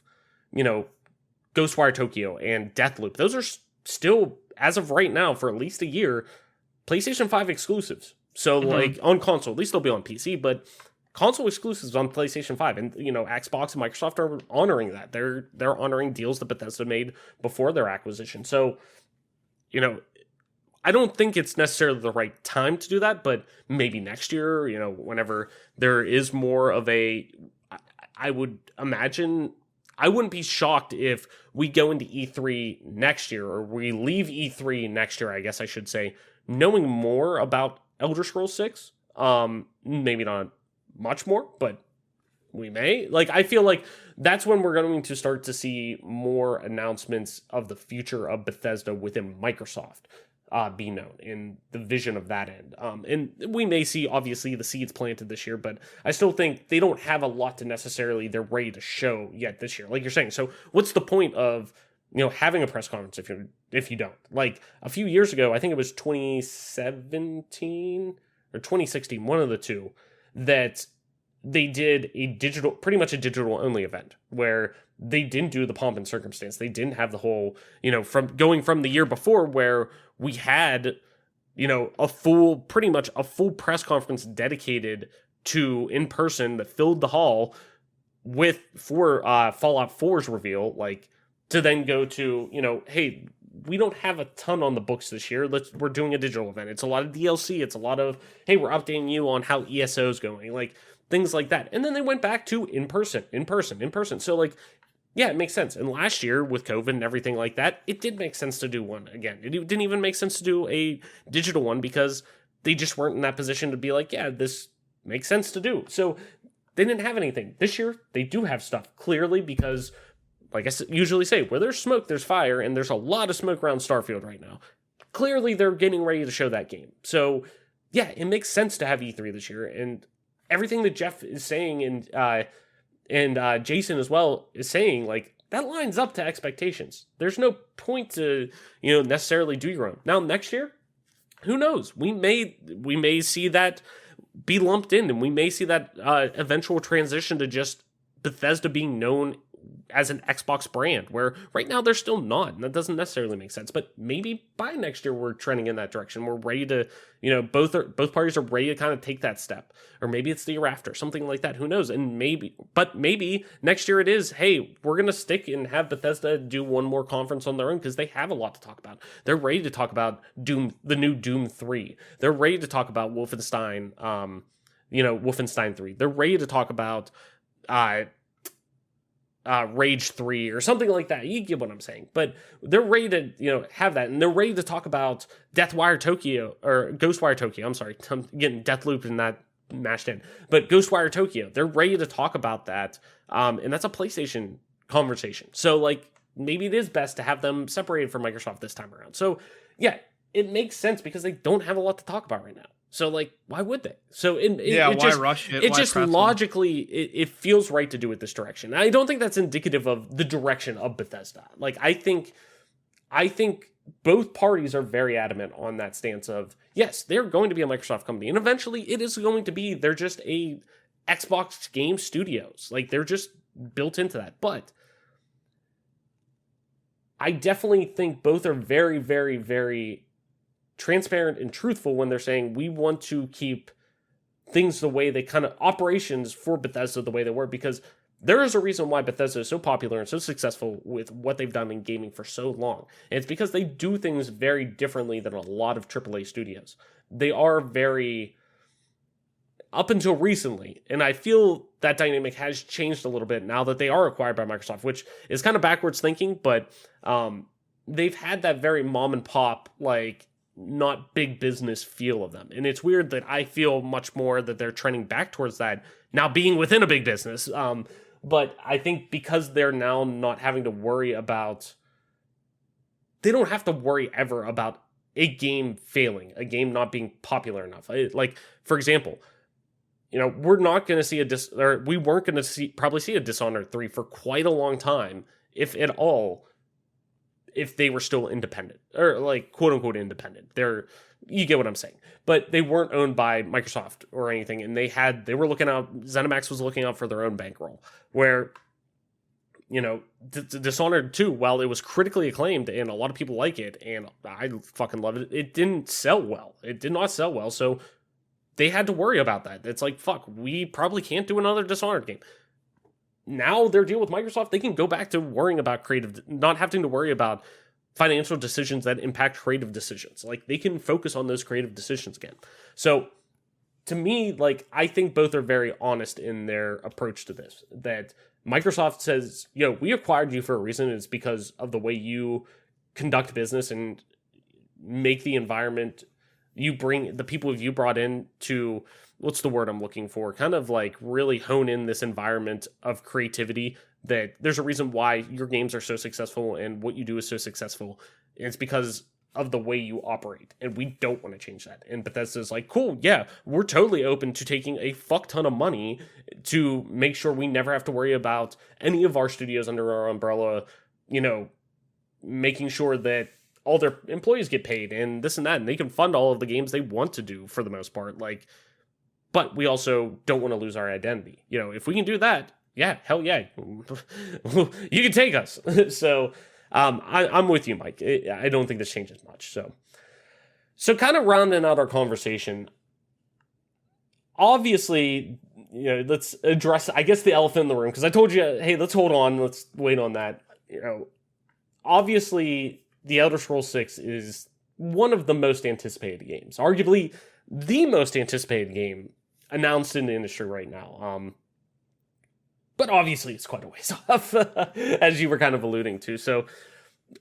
Ghostwire Tokyo and Deathloop. Those are still, as of right now, for at least a year, PlayStation 5 exclusives. So, like, on console, at least they'll be on PC, but console exclusives on PlayStation 5. And, Xbox and Microsoft are honoring that. They're honoring deals that Bethesda made before their acquisition. So, I don't think it's necessarily the right time to do that, but maybe next year, whenever there is more of a, I would imagine, I wouldn't be shocked if we go into E3 next year, or we leave E3 next year, I guess I should say, knowing more about Elder Scrolls 6. Maybe not much more, but we may. Like, I feel like that's when we're going to start to see more announcements of the future of Bethesda within Microsoft be known, in the vision of that end. And we may see, obviously, the seeds planted this year, but I still think they don't have a lot to necessarily they're ready to show yet this year, like you're saying. So what's the point of, having a press conference if you don't? Like, a few years ago, I think it was 2017 or 2016, one of the two, that they did pretty much a digital only event, where they didn't do the pomp and circumstance. They didn't have the whole, from going from the year before, where we had, pretty much a full press conference dedicated to in person that filled the hall for Fallout 4's reveal, like, to then go to, hey, we don't have a ton on the books this year. We're doing a digital event. It's a lot of DLC. It's a lot of, hey, we're updating you on how ESO is going, like things like that. And then they went back to in person. So, like, yeah, it makes sense. And last year with COVID and everything like that, it did make sense to do one again. It didn't even make sense to do a digital one, because they just weren't in that position to be like, yeah, this makes sense to do. So they didn't have anything. This year, they do have stuff, clearly, because, like I usually say, where there's smoke, there's fire, and there's a lot of smoke around Starfield right now. Clearly, they're getting ready to show that game. So, yeah, it makes sense to have E3 this year, and everything that Jeff is saying, and Jason as well is saying, like, that lines up to expectations. There's no point to, necessarily do your own. Now, next year, who knows? We may see that be lumped in, and we may see that eventual transition to just Bethesda being known as an Xbox brand, where right now they're still not, and that doesn't necessarily make sense. But maybe by next year we're trending in that direction. We're ready to, both parties are ready to kind of take that step, or maybe it's the year after, something like that. Who knows? And maybe next year it is, hey, we're gonna stick and have Bethesda do one more conference on their own, because they have a lot to talk about. They're ready to talk about Doom, the new Doom 3. They're ready to talk about Wolfenstein, Wolfenstein 3. They're ready to talk about Rage 3 or something like that. You get what I'm saying. But they're ready to, have that, and they're ready to talk about Ghostwire Tokyo. I'm sorry, I'm getting Deathloop and that mashed in. But Ghostwire Tokyo, they're ready to talk about that. And that's a PlayStation conversation. So, like, maybe it is best to have them separated from Microsoft this time around. So, yeah, it makes sense, because they don't have a lot to talk about right now. So, like, why would they? So, why rush it? It just logically, it feels right to do it this direction. I don't think that's indicative of the direction of Bethesda. Like, I think both parties are very adamant on that stance of, yes, they're going to be a Microsoft company, and eventually it is going to be, they're just a Xbox Game Studios. Like, they're just built into that. But I definitely think both are very, very, very transparent and truthful when they're saying we want to keep things the way they kind of operations for Bethesda the way they were, because there is a reason why Bethesda is so popular and so successful with what they've done in gaming for so long. And it's because they do things very differently than a lot of AAA studios. They are very, up until recently, and I feel that dynamic has changed a little bit now that they are acquired by Microsoft, which is kind of backwards thinking, but they've had that very mom and pop, like, not big business feel of them. And it's weird that I feel much more that they're trending back towards that now being within a big business. But I think because they're now not having to worry about, they don't have to worry ever about a game failing, a game not being popular enough. Like, for example, you know, we're not going to see we weren't going to probably see a Dishonored 3 for quite a long time, if at all, if they were still independent, or like quote unquote independent. You get what I'm saying, but they weren't owned by Microsoft or anything. And they were looking out, ZeniMax was looking out for their own bankroll, where, you know, Dishonored 2, while it was critically acclaimed and a lot of people like it, and I fucking love it, it didn't sell well. It did not sell well. So they had to worry about that. It's like, fuck, we probably can't do another Dishonored game. Now their deal with Microsoft, they can go back to worrying about not having to worry about financial decisions that impact creative decisions. Like, they can focus on those creative decisions again. So to me, like, I think both are very honest in their approach to this. That Microsoft says, yo, we acquired you for a reason. It's because of the way you conduct business and make the environment, you bring the people you brought in to, what's the word I'm looking for? Kind of like really hone in this environment of creativity, that there's a reason why your games are so successful and what you do is so successful. And it's because of the way you operate. And we don't want to change that. And Bethesda's like, cool, yeah, we're totally open to taking a fuck ton of money to make sure we never have to worry about any of our studios under our umbrella, you know, making sure that all their employees get paid and this and that, and they can fund all of the games they want to do for the most part. Like, but we also don't want to lose our identity. You know, if we can do that, yeah, hell yeah, you can take us. So I'm with you, Mike. I don't think this changes much. So kind of rounding out our conversation, obviously, you know, let's address, I guess, the elephant in the room, because I told you, hey, let's hold on, let's wait on that. You know, obviously, The Elder Scrolls 6 is one of the most anticipated games, arguably the most anticipated game announced in the industry right now. But obviously it's quite a ways off, as you were kind of alluding to. So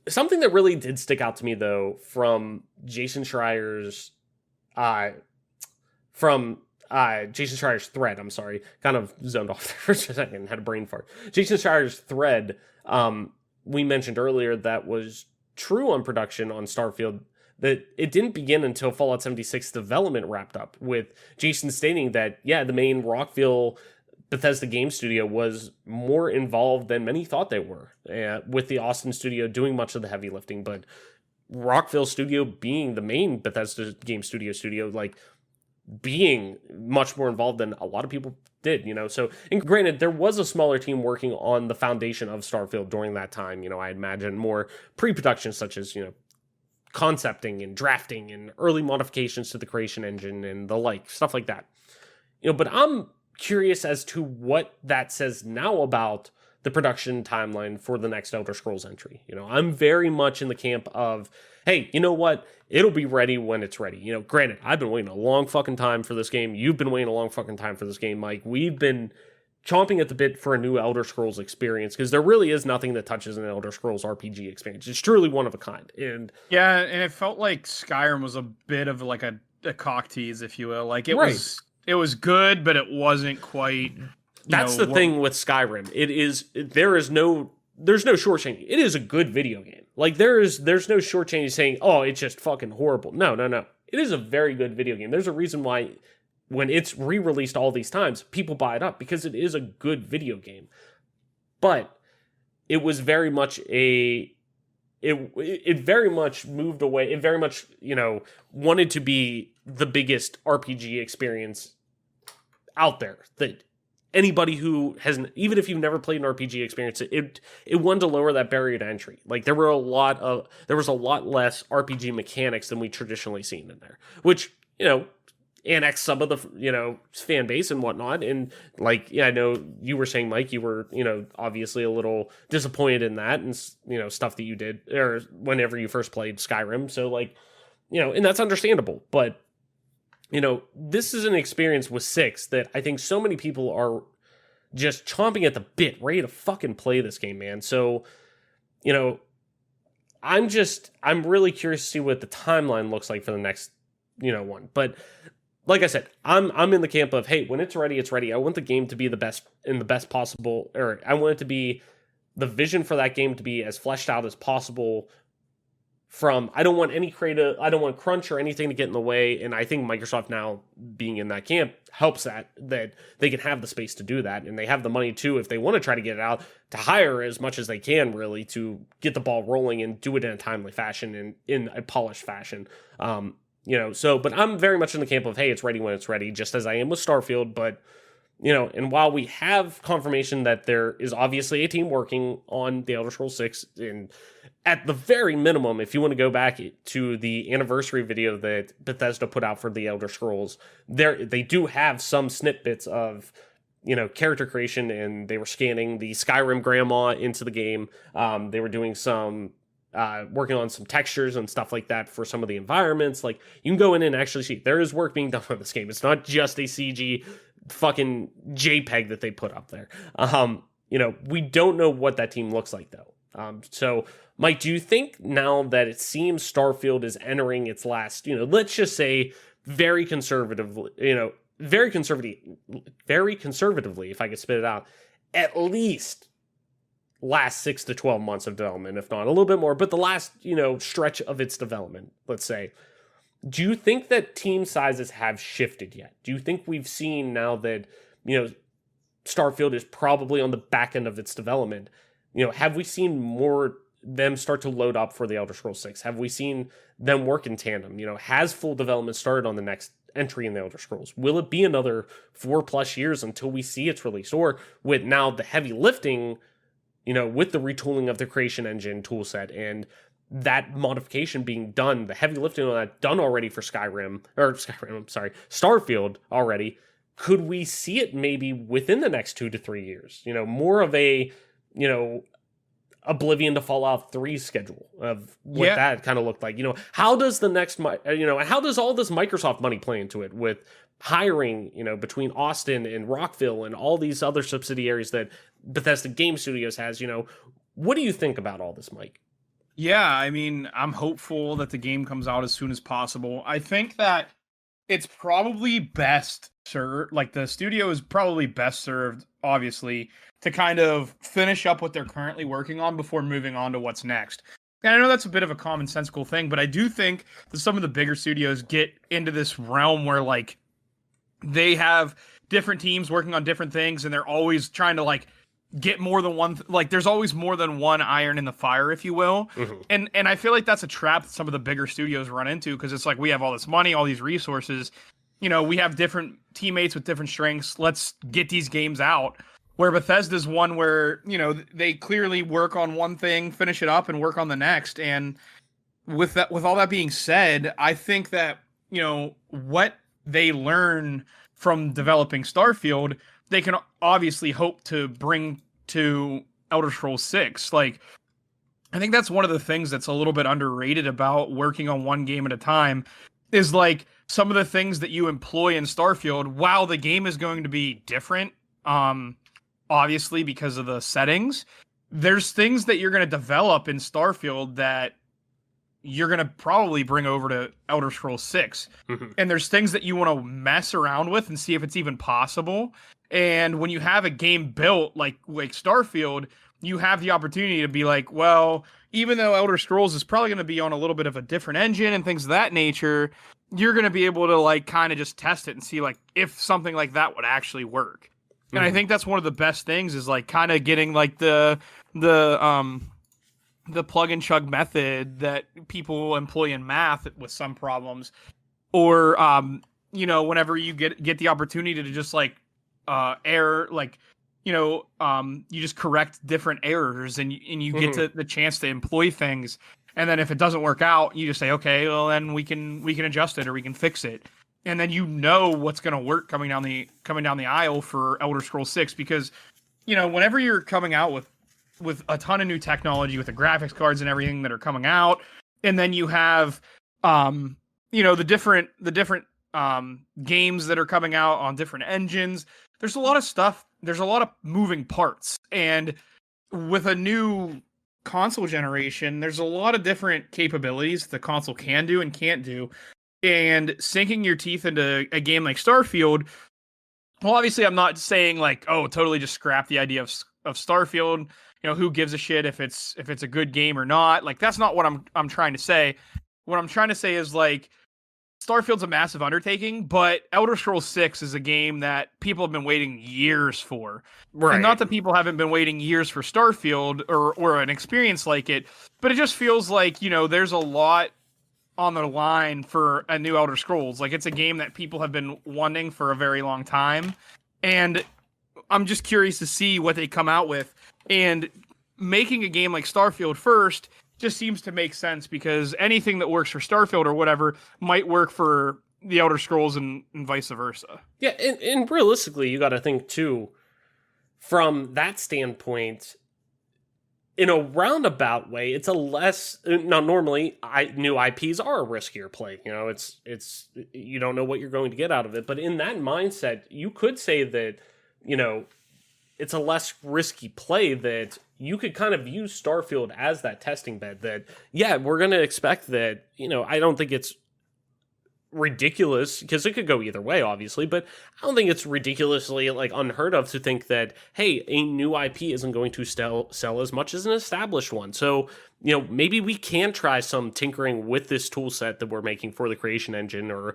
something that really did stick out to me, though, from Jason Schreier's thread, I'm sorry, kind of zoned off there for a second, had a brain fart. Jason Schreier's thread, we mentioned earlier, that was true on production on Starfield, that it didn't begin until Fallout 76 development wrapped up, with Jason stating that, yeah, the main Rockville Bethesda game studio was more involved than many thought they were, with the Austin studio doing much of the heavy lifting, but Rockville studio being the main Bethesda game studio, like, being much more involved than a lot of people did, you know. So, and granted, there was a smaller team working on the foundation of Starfield during that time, you know. I imagine more pre-production, such as, you know, concepting and drafting and early modifications to the creation engine and the like, stuff like that, you know. But I'm curious as to what that says now about the production timeline for the next Elder Scrolls entry. You know, I'm very much in the camp of, hey, you know what? It'll be ready when it's ready. You know, granted, I've been waiting a long fucking time for this game. You've been waiting a long fucking time for this game, Mike. We've been chomping at the bit for a new Elder Scrolls experience, because there really is nothing that touches an Elder Scrolls RPG experience. It's truly one of a kind. And yeah, and it felt like Skyrim was a bit of like a cock tease, if you will. Like, it was good, but it wasn't quite. That's the thing with Skyrim. There's no shortchanging. It is a good video game. Like, there's no shortchanging saying, oh, it's just fucking horrible. No. It is a very good video game. There's a reason why when it's re-released all these times, people buy it up, because it is a good video game. But it was very much it very much moved away. It very much, you know, wanted to be the biggest RPG experience out there, that anybody who hasn't, even if you've never played an RPG experience, it wanted to lower that barrier to entry. Like there was a lot less RPG mechanics than we traditionally seen in there, which, annex some of the, fan base and whatnot. And like, yeah, I know you were saying, Mike, you were, obviously a little disappointed in that and, stuff that you did or whenever you first played Skyrim. So like, and that's understandable, but this is an experience with 6 that I think so many people are just chomping at the bit, ready to fucking play this game, man. So, I'm really curious to see what the timeline looks like for the next, one. But like I said, I'm in the camp of, hey, when it's ready, it's ready. I want the game to be the best possible, or I want it to be the vision for that game to be as fleshed out as possible. I don't want crunch or anything to get in the way. And I think Microsoft now being in that camp helps that they can have the space to do that. And they have the money too, if they want to try to get it out, to hire as much as they can really to get the ball rolling and do it in a timely fashion and in a polished fashion. But I'm very much in the camp of, hey, it's ready when it's ready, just as I am with Starfield. But, and while we have confirmation that there is obviously a team working on the Elder Scrolls 6, and at the very minimum, if you want to go back to the anniversary video that Bethesda put out for the Elder Scrolls, they do have some snippets of, character creation, and they were scanning the Skyrim grandma into the game. They were doing some working on some textures and stuff like that for some of the environments. Like, you can go in and actually see there is work being done on this game. It's not just a CG fucking JPEG that they put up there. We don't know what that team looks like though. So Mike, do you think now that it seems Starfield is entering its last, let's just say very conservatively, very conservatively, if I could spit it out, at least last 6 to 12 months of development, if not a little bit more, but the last, stretch of its development, let's say, do you think that team sizes have shifted yet? Do you think we've seen now that, Starfield is probably on the back end of its development? Have we seen more them start to load up for the Elder Scrolls 6? Have we seen them work in tandem? Has full development started on the next entry in the Elder Scrolls? Will it be another 4+ years until we see its release? Or with now the heavy lifting, with the retooling of the creation engine toolset and that modification being done, the heavy lifting on that done already for Starfield already, could we see it maybe within the next 2 to 3 years? More of a, Oblivion to Fallout 3 schedule of what that kind of looked like. How does the next, how does all this Microsoft money play into it with hiring, between Austin and Rockville and all these other subsidiaries that Bethesda Game Studios has? What do you think about all this, Mike? Yeah, I mean, I'm hopeful that the game comes out as soon as possible. I think that it's probably best served, like the studio is probably best served, obviously, to kind of finish up what they're currently working on before moving on to what's next. And I know that's a bit of a commonsensical thing, but I do think that some of the bigger studios get into this realm where, like, they have different teams working on different things, and they're always trying to, like, get more than one, like, there's always more than one iron in the fire, if you will. Mm-hmm. And I feel like that's a trap that some of the bigger studios run into, because it's like, we have all this money, all these resources, we have different teammates with different strengths, let's get these games out. Where Bethesda's one where, they clearly work on one thing, finish it up, and work on the next. And with all that being said, I think that, what they learn from developing Starfield, they can obviously hope to bring to Elder Scrolls 6. Like, I think that's one of the things that's a little bit underrated about working on one game at a time, is like some of the things that you employ in Starfield, while the game is going to be different, obviously because of the settings, there's things that you're going to develop in Starfield that you're going to probably bring over to Elder Scrolls 6. Mm-hmm. And there's things that you want to mess around with and see if it's even possible. And when you have a game built like Starfield, you have the opportunity to be like, well, even though Elder Scrolls is probably going to be on a little bit of a different engine and things of that nature, you're going to be able to like kind of just test it and see like if something like that would actually work. And I think that's one of the best things, is like kind of getting like the plug and chug method that people employ in math with some problems, or whenever you get the opportunity to just like error, like, you just correct different errors, and you get to the chance to employ things. And then if it doesn't work out, you just say, okay, well then we can adjust it or we can fix it. And then what's going to work coming down the aisle for Elder Scrolls 6, because whenever you're coming out with a ton of new technology, with the graphics cards and everything that are coming out, and then you have the different games that are coming out on different engines. There's a lot of stuff. There's a lot of moving parts, and with a new console generation, there's a lot of different capabilities the console can do and can't do. And sinking your teeth into a game like Starfield, well, obviously I'm not saying like, oh, totally just scrap the idea of Starfield. Who gives a shit if it's a good game or not? Like, that's not what I'm trying to say. What I'm trying to say is, like, Starfield's a massive undertaking, but Elder Scrolls 6 is a game that people have been waiting years for. Right. And not that people haven't been waiting years for Starfield or an experience like it, but it just feels like, there's a lot on the line for a new Elder Scrolls. Like, it's a game that people have been wanting for a very long time. And I'm just curious to see what they come out with. And making a game like Starfield first just seems to make sense, because anything that works for Starfield or whatever might work for the Elder Scrolls and vice versa. Yeah, and realistically, you got to think too, from that standpoint, in a roundabout way, it's a less. Now, normally, new IPs are a riskier play. It's you don't know what you're going to get out of it. But in that mindset, you could say that it's a less risky play, that you could kind of use Starfield as that testing bed. That, yeah, we're going to expect that, I don't think it's ridiculous, because it could go either way, obviously, but I don't think it's ridiculously like unheard of to think that, hey, a new IP isn't going to sell as much as an established one. So, maybe we can try some tinkering with this tool set that we're making for the creation engine, or,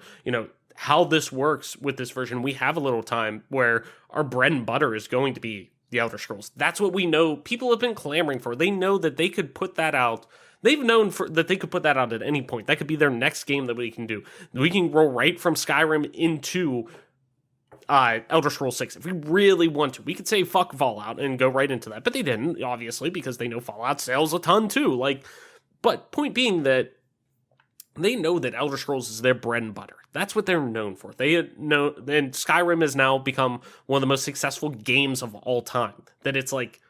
how this works with this version. We have a little time where our bread and butter is going to be the Elder Scrolls. That's what we know people have been clamoring for. They know that they could put that out. They've known that they could put that out at any point. That could be their next game that we can do. We can roll right from Skyrim into Elder Scrolls 6 if we really want to. We could say fuck Fallout and go right into that, but they didn't, obviously, because they know Fallout sells a ton too. But point being that they know that Elder Scrolls is their bread and butter. That's what they're known for. They know, and Skyrim has now become one of the most successful games of all time. That it's like,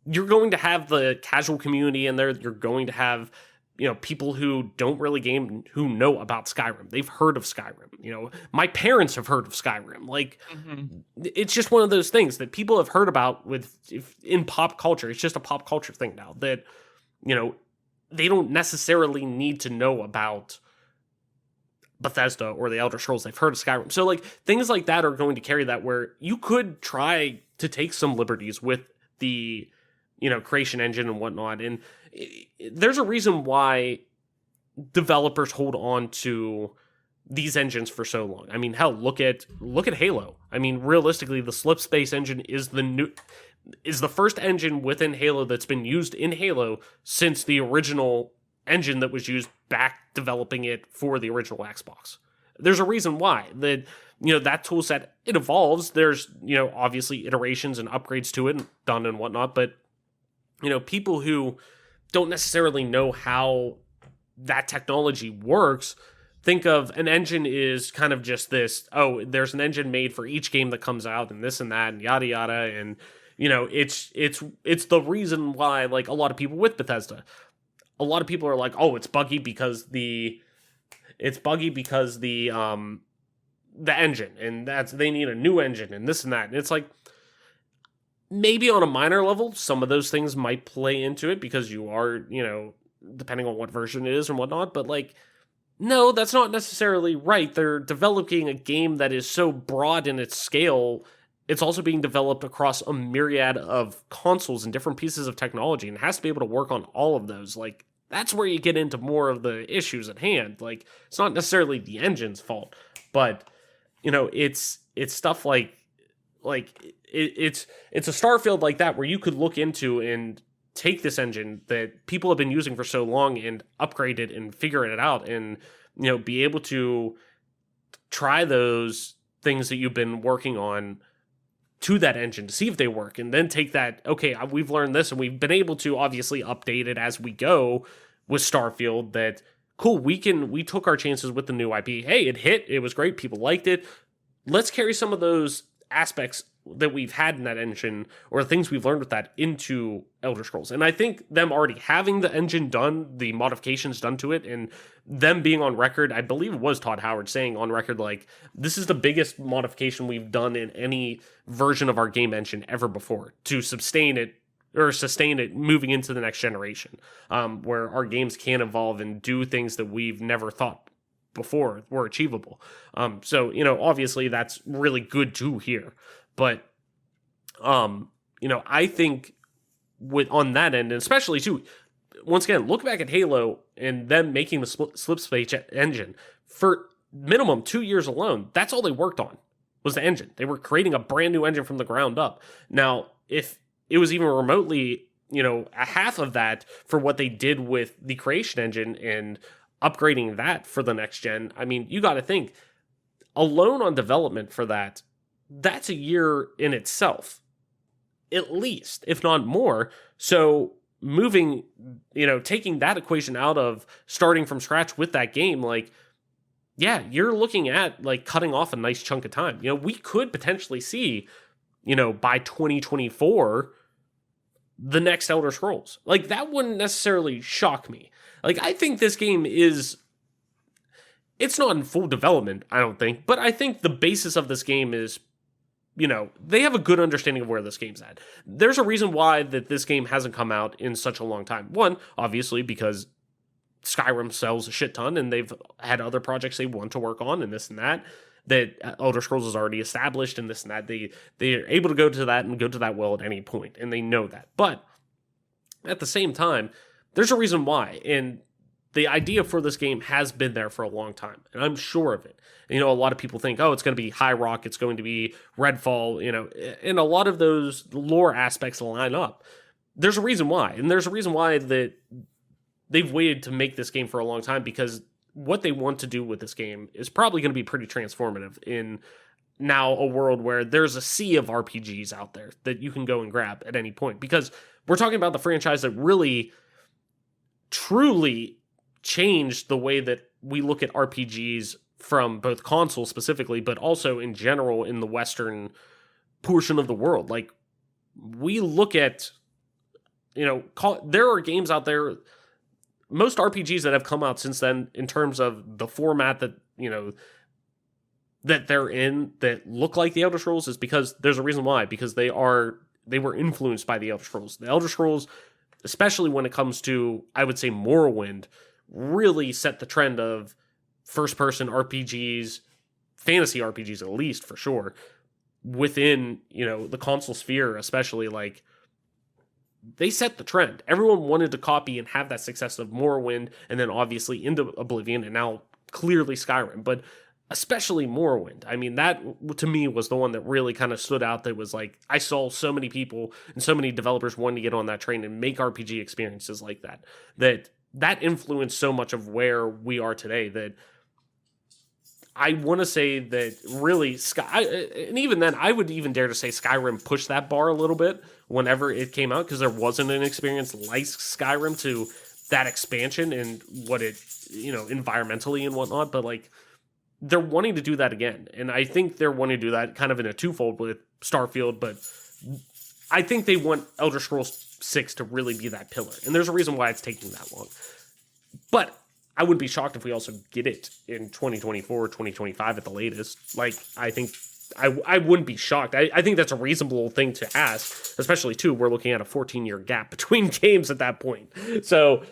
you're going to have the casual community in there. You're going to have, people who don't really game, who know about Skyrim. They've heard of Skyrim. My parents have heard of Skyrim. Like, It's just one of those things that people have heard about in pop culture. It's just a pop culture thing now that, they don't necessarily need to know about Bethesda or the Elder Scrolls. They've heard of Skyrim. So, things like that are going to carry that, where you could try to take some liberties with the, creation engine and whatnot. And there's a reason why developers hold on to these engines for so long. I mean, hell, look at Halo. I mean, realistically, the Slip Space engine is the first engine within Halo that's been used in Halo since the original engine that was used back developing it for the original Xbox. There's a reason why. That tool set, it evolves. There's, obviously iterations and upgrades to it done and whatnot, but, people who don't necessarily know how that technology works think of an engine is kind of just this, oh, there's an engine made for each game that comes out and this and that and yada yada, and it's the reason why, like, a lot of people with Bethesda, a lot of people are like, oh, it's buggy because the engine, and they need a new engine and this and that. And it's like, maybe on a minor level, some of those things might play into it because you are, depending on what version it is and whatnot, but no, that's not necessarily right. They're developing a game that is so broad in its scale. It's also being developed across a myriad of consoles and different pieces of technology, and it has to be able to work on all of those. That's where you get into more of the issues at hand. It's not necessarily the engine's fault, but, it's stuff it's a Starfield like that, where you could look into and take this engine that people have been using for so long and upgrade it and figure it out, and, be able to try those things that you've been working on to that engine to see if they work, and then take that, okay, we've learned this, and we've been able to obviously update it as we go with Starfield, that cool, we took our chances with the new IP. Hey, it hit, it was great, people liked it. Let's carry some of those aspects that we've had in that engine, or things we've learned with that, into Elder Scrolls. And I think them already having the engine done, the modifications done to it, and them being on record, I believe it was Todd Howard saying on record, like, this is the biggest modification we've done in any version of our game engine ever before to sustain it moving into the next generation, where our games can evolve and do things that we've never thought before were achievable. So, obviously that's really good to hear. But, I think on that end, and especially too, once again, look back at Halo and them making the slipspace engine for minimum 2 years alone. That's all they worked on, was the engine. They were creating a brand new engine from the ground up. Now, if it was even remotely, a half of that for what they did with the creation engine and upgrading that for the next gen, I mean, you got to think, alone on development for that, that's a year in itself, at least, if not more. So moving, taking that equation out of starting from scratch with that game, like, yeah, you're looking at like cutting off a nice chunk of time. We could potentially see, by 2024, the next Elder Scrolls. Like, that wouldn't necessarily shock me. Like, I think this game it's not in full development, I don't think, but I think the basis of this game is, they have a good understanding of where this game's at. There's a reason why that this game hasn't come out in such a long time. One, obviously, because Skyrim sells a shit ton, and they've had other projects they want to work on, and this and that Elder Scrolls is already established, and this and that. They're able to go to that and go to that well at any point, and they know that. But at the same time, there's a reason why, and the idea for this game has been there for a long time, and I'm sure of it. A lot of people think, oh, it's going to be High Rock, it's going to be Redfall, and a lot of those lore aspects line up. There's a reason why, and there's a reason why that they've waited to make this game for a long time, because what they want to do with this game is probably going to be pretty transformative in now a world where there's a sea of RPGs out there that you can go and grab at any point, because we're talking about the franchise that really, truly changed the way that we look at RPGs from both console specifically, but also in general in the Western portion of the world. Like, we look at, there are games out there, most RPGs that have come out since then, in terms of the format that, that they're in, that look like the Elder Scrolls, is because there's a reason why, because they were influenced by the Elder Scrolls. The Elder Scrolls, especially when it comes to, I would say, Morrowind, really set the trend of first-person RPGs, fantasy RPGs at least, for sure, within, the console sphere, especially. Like, they set the trend. Everyone wanted to copy and have that success of Morrowind, and then obviously into Oblivion, and now clearly Skyrim, but especially Morrowind. I mean, that, to me, was the one that really kind of stood out, that was like, I saw so many people and so many developers wanting to get on that train and make RPG experiences like that influenced so much of where we are today, that I want to say that really, and even then, I would even dare to say Skyrim pushed that bar a little bit whenever it came out, because there wasn't an experience like Skyrim to that expansion and what it, environmentally and whatnot. But like, they're wanting to do that again, and I think they're wanting to do that kind of in a twofold with Starfield. But I think they want Elder Scrolls 6 to really be that pillar, and there's a reason why it's taking that long. But I wouldn't be shocked if we also get it in 2024 or 2025 at the latest. Like, I think I wouldn't be shocked. I think that's a reasonable thing to ask, especially too, we're looking at a 14-year gap between games at that point. So,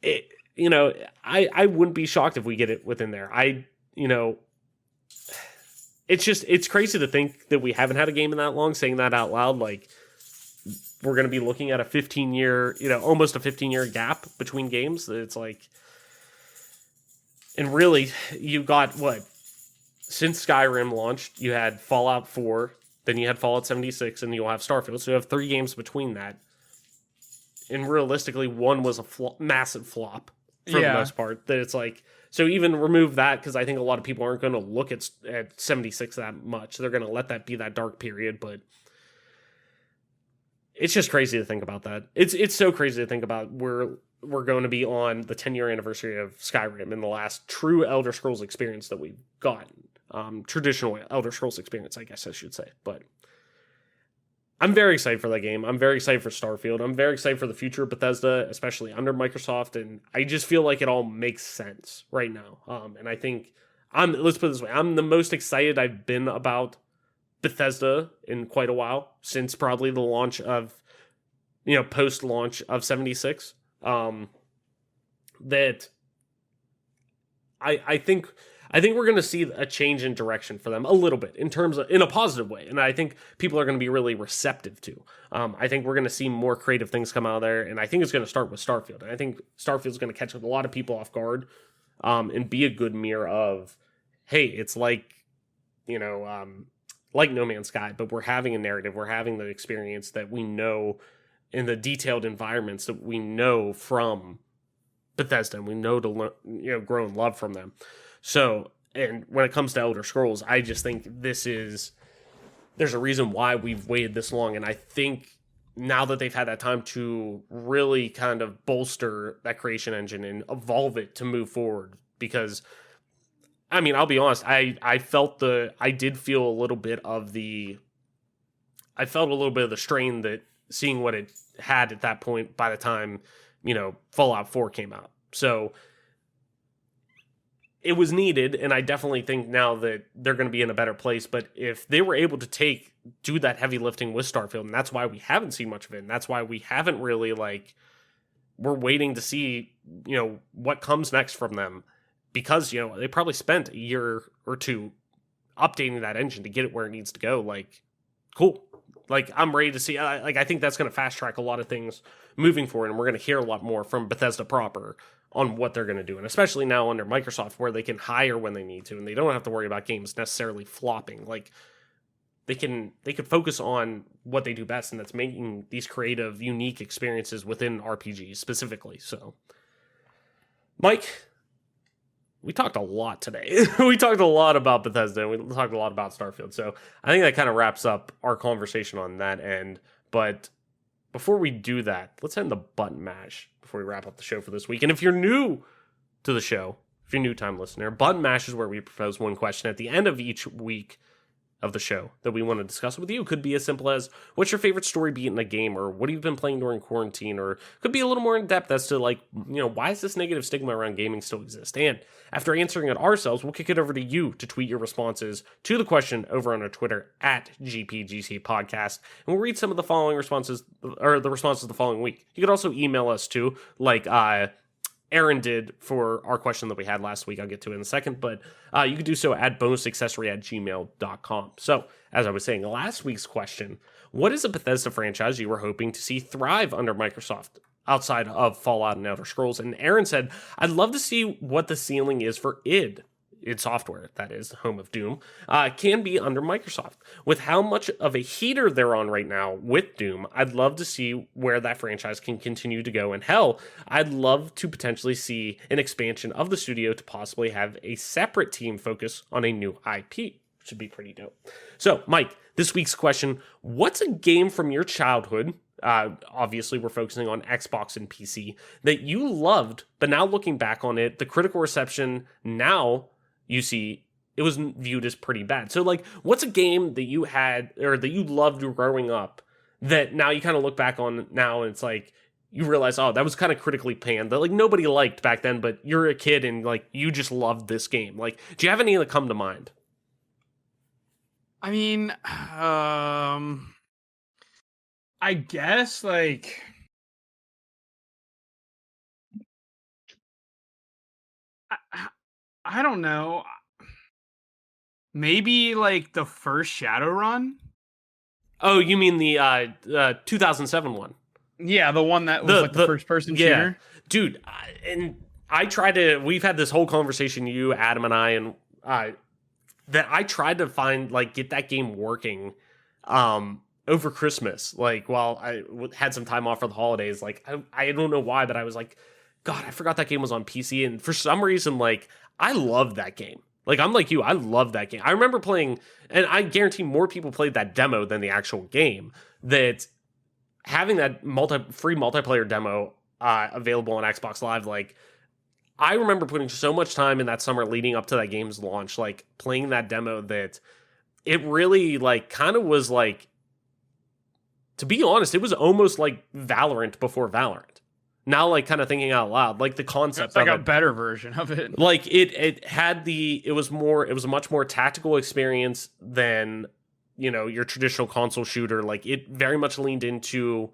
I wouldn't be shocked if we get it within there. It's crazy to think that we haven't had a game in that long. Saying that out loud, like, we're going to be looking at a 15-year, almost a 15-year gap between games. It's like, and really, you got since Skyrim launched, you had Fallout 4, then you had Fallout 76, and you'll have Starfield. So you have 3 games between that. And realistically, one was a massive flop for the most part. That it's like, So even remove that, because I think a lot of people aren't going to look at 76 that much. They're going to let that be that dark period, but it's just crazy to think about that. It's so crazy to think about we're going to be on the 10-year anniversary of Skyrim and the last true Elder Scrolls experience that we've gotten. Traditional Elder Scrolls experience, I guess I should say. But I'm very excited for that game. I'm very excited for Starfield. I'm very excited for the future of Bethesda, especially under Microsoft. And I just feel like it all makes sense right now. And I think let's put it this way. I'm the most excited I've been about Bethesda in quite a while, since probably the launch of, post-launch of 76. That I think we're going to see a change in direction for them a little bit in a positive way. And I think people are going to be really receptive to. I think we're going to see more creative things come out of there. And I think it's going to start with Starfield. And I think Starfield's going to catch a lot of people off guard, and be a good mirror of, hey, it's like No Man's Sky, but we're having a narrative. We're having the experience that we know in the detailed environments that we know from Bethesda, and we know to grow in love from them. So, and when it comes to Elder Scrolls, I just think there's a reason why we've waited this long. And I think now that they've had that time to really kind of bolster that creation engine and evolve it to move forward, because I mean, I'll be honest, I did feel a little bit of the strain that seeing what it had at that point by the time, Fallout 4 came out. So it was needed, and I definitely think now that they're going to be in a better place. But if they were able to do that heavy lifting with Starfield, and that's why we haven't seen much of it, and that's why we haven't really, we're waiting to see, what comes next from them, because, they probably spent a year or two updating that engine to get it where it needs to go. Cool. I'm ready to see, I think that's going to fast track a lot of things moving forward, and we're going to hear a lot more from Bethesda proper on what they're going to do. And especially now under Microsoft, where they can hire when they need to, and they don't have to worry about games necessarily flopping. They could focus on what they do best, and that's making these creative, unique experiences within RPGs specifically. So, Mike, we talked a lot today. We talked a lot about Bethesda, and we talked a lot about Starfield. So I think that kind of wraps up our conversation on that end. But before we do that, let's end the button mash before we wrap up the show for this week. And if you're new to the show, if you're a new time listener, button mash is where we propose one question at the end of each week of the show that we want to discuss with you. It could be as simple as, what's your favorite story beat in a game, or what have you been playing during quarantine, or could be a little more in depth as to why does this negative stigma around gaming still exist? And after answering it ourselves, we'll kick it over to you to tweet your responses to the question over on our Twitter at GPGC Podcast, and we'll read some of the following responses, or the responses the following week. You could also email us too, Aaron did for our question that we had last week. I'll get to it in a second, but you could do so at bonusaccessory@gmail.com. So, as I was saying, last week's question, what is a Bethesda franchise you were hoping to see thrive under Microsoft outside of Fallout and Elder Scrolls? And Aaron said, I'd love to see what the ceiling is for id Software, that is, home of Doom, can be under Microsoft. With how much of a heater they're on right now with Doom, I'd love to see where that franchise can continue to go. And hell, I'd love to potentially see an expansion of the studio to possibly have a separate team focus on a new IP, which would be pretty dope. So, Mike, this week's question, what's a game from your childhood, obviously we're focusing on Xbox and PC, that you loved, but now looking back on it, the critical reception now, you see, it was viewed as pretty bad. So, what's a game that you had, or that you loved growing up, that now you kind of look back on now, and it's you realize, oh, that was kind of critically panned, that nobody liked back then, but you're a kid and you just loved this game. Do you have any that come to mind? I mean, I guess I don't know. Maybe the first Shadowrun. Oh, you mean the 2007 one? Yeah, the one that was the first person shooter. Dude, and I tried to. We've had this whole conversation, you, Adam, and I, and that I tried to find get that game working over Christmas. While I had some time off for the holidays, I don't know why, but I was God, I forgot that game was on PC, and for some reason, I loved that game. Like, I'm like you, I love that game. I remember playing, and I guarantee more people played that demo than the actual game, that having that free multiplayer demo available on Xbox Live, like, I remember putting so much time in that summer leading up to that game's launch, like, playing that demo, that it really, like, kind of was, like, to be honest, it was almost like Valorant before Valorant. Now, like, kind of thinking out loud, like, the concept It's like of a better version of it. like, it was a much more tactical experience than, you know, your traditional console shooter. Like, it very much leaned into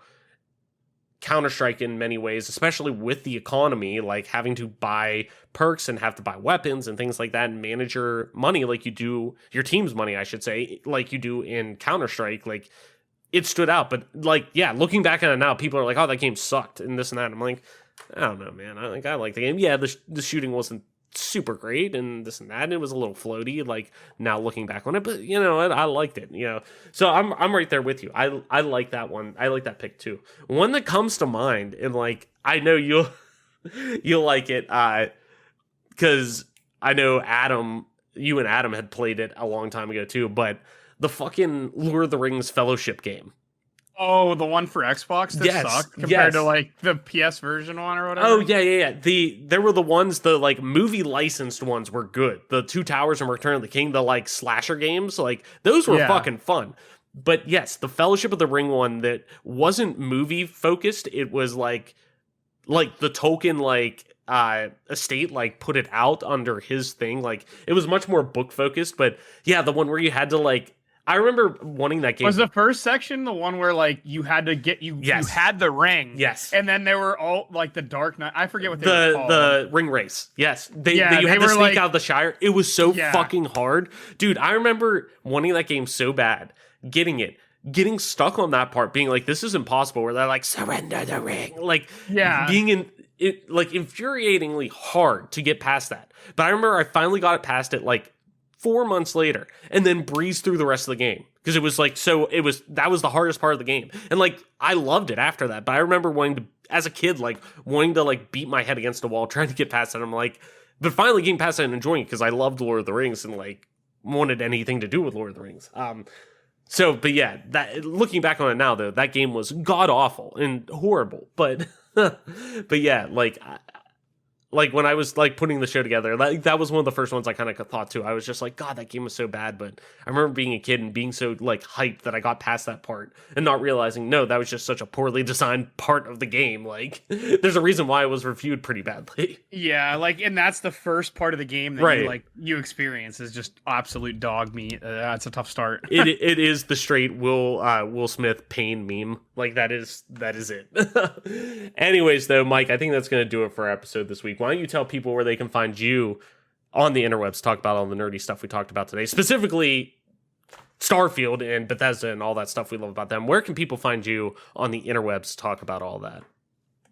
Counter-Strike in many ways, especially with the economy, like having to buy perks and have to buy weapons and things like that and manage your money like you do, your team's money, I should say, like you do in Counter-Strike. Like, it stood out. But, like, yeah, looking back at it now, people are like, oh, that game sucked and this and that. I'm like, I don't know, man. I like the game. Yeah, the shooting wasn't super great and this and that, and it was a little floaty, like, now looking back on it, but, you know, I liked it, you know. So I'm right there with you. I like that one. I like that pick too. One that comes to mind, and, like, I know you'll like it, because I know you and Adam had played it a long time ago too, but the fucking Lord of the Rings Fellowship game. Oh, the one for Xbox that sucked compared to, like, the PS version one or whatever? Oh, yeah. There were the ones, the, like, movie licensed ones were good. The Two Towers and Return of the King, the, like, slasher games, like, those were fucking fun. But yes, the Fellowship of the Ring one that wasn't movie focused, it was like the Tolkien, like, estate, like, put it out under his thing. Like, it was much more book focused, but yeah, the one where you had to, like, I remember wanting that game. Was the first section the one where, like, you had to get you had the ring? Yes. And then there were all, like, the Dark Knight. I forget what they were called. The ring race. Yes. You had to sneak out of the Shire. It was so fucking hard. Dude, I remember wanting that game so bad, getting getting stuck on that part, being like, this is impossible, where they're like, surrender the ring. Like, being like, infuriatingly hard to get past that. But I remember I finally got it past it, like, 4 months later, and then breezed through the rest of the game, because it was like, that was the hardest part of the game, and, like, I loved it after that. But I remember wanting to, as a kid, like, wanting to, like, beat my head against a wall trying to get past it. I'm like, but finally getting past it and enjoying it, because I loved Lord of the Rings and, like, wanted anything to do with Lord of the Rings. But yeah, that, looking back on it now, though, that game was god awful and horrible. But but yeah, like when I was, like, putting the show together, that was one of the first ones I kind of thought too. I was just like, God, that game was so bad. But I remember being a kid and being so, like, hyped that I got past that part and not realizing, no, that was just such a poorly designed part of the game. Like, there's a reason why it was reviewed pretty badly. Yeah, like, and that's the first part of the game that you experience is just absolute dog meat. That's a tough start. It is the straight Will Smith pain meme. Like, that is it. Anyways, though, Mike, I think that's going to do it for our episode this week. Why don't you tell people where they can find you on the interwebs to talk about all the nerdy stuff we talked about today, specifically Starfield and Bethesda and all that stuff we love about them. Where can people find you on the interwebs to talk about all that?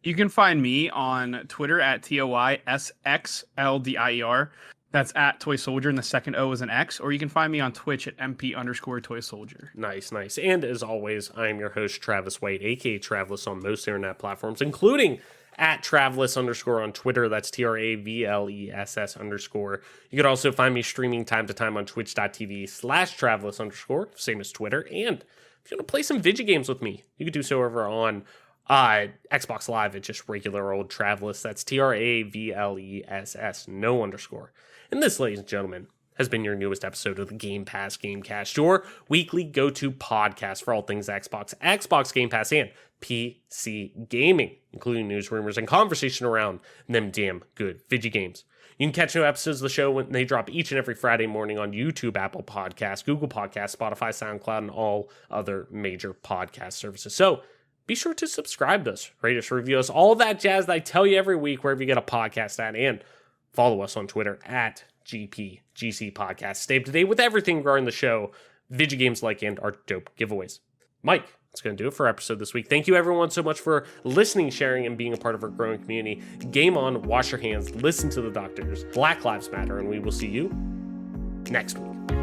You can find me on Twitter at TOYSXLDIER. That's at Toy Soldier, and the second O is an X. Or you can find me on Twitch at MP_Toy Soldier. Nice. And as always, I am your host, Travis White, aka Travelus on most internet platforms, including at Travelus_ on Twitter. That's TRAVLESS_. You can also find me streaming time to time on twitch.tv/Travelus_, same as Twitter. And if you want to play some video games with me, you can do so over on Xbox Live at just regular old Travelus. That's TRAVLESS, no underscore. And this, ladies and gentlemen, has been your newest episode of the Game Pass Gamecast, your weekly go-to podcast for all things Xbox Game Pass, and PC gaming, including news, rumors, and conversation around them damn good video games. You can catch new episodes of the show when they drop each and every Friday morning on YouTube, Apple Podcasts, Google Podcasts, Spotify, SoundCloud, and all other major podcast services. So be sure to subscribe to us, rate us, review us, all that jazz that I tell you every week wherever you get a podcast at, and follow us on Twitter at GPGC Podcast. Stay up to date with everything regarding the show, video games like, and our dope giveaways. Mike, that's going to do it for our episode this week. Thank you everyone so much for listening, sharing, and being a part of our growing community. Game on, wash your hands, listen to the doctors. Black Lives Matter, and we will see you next week.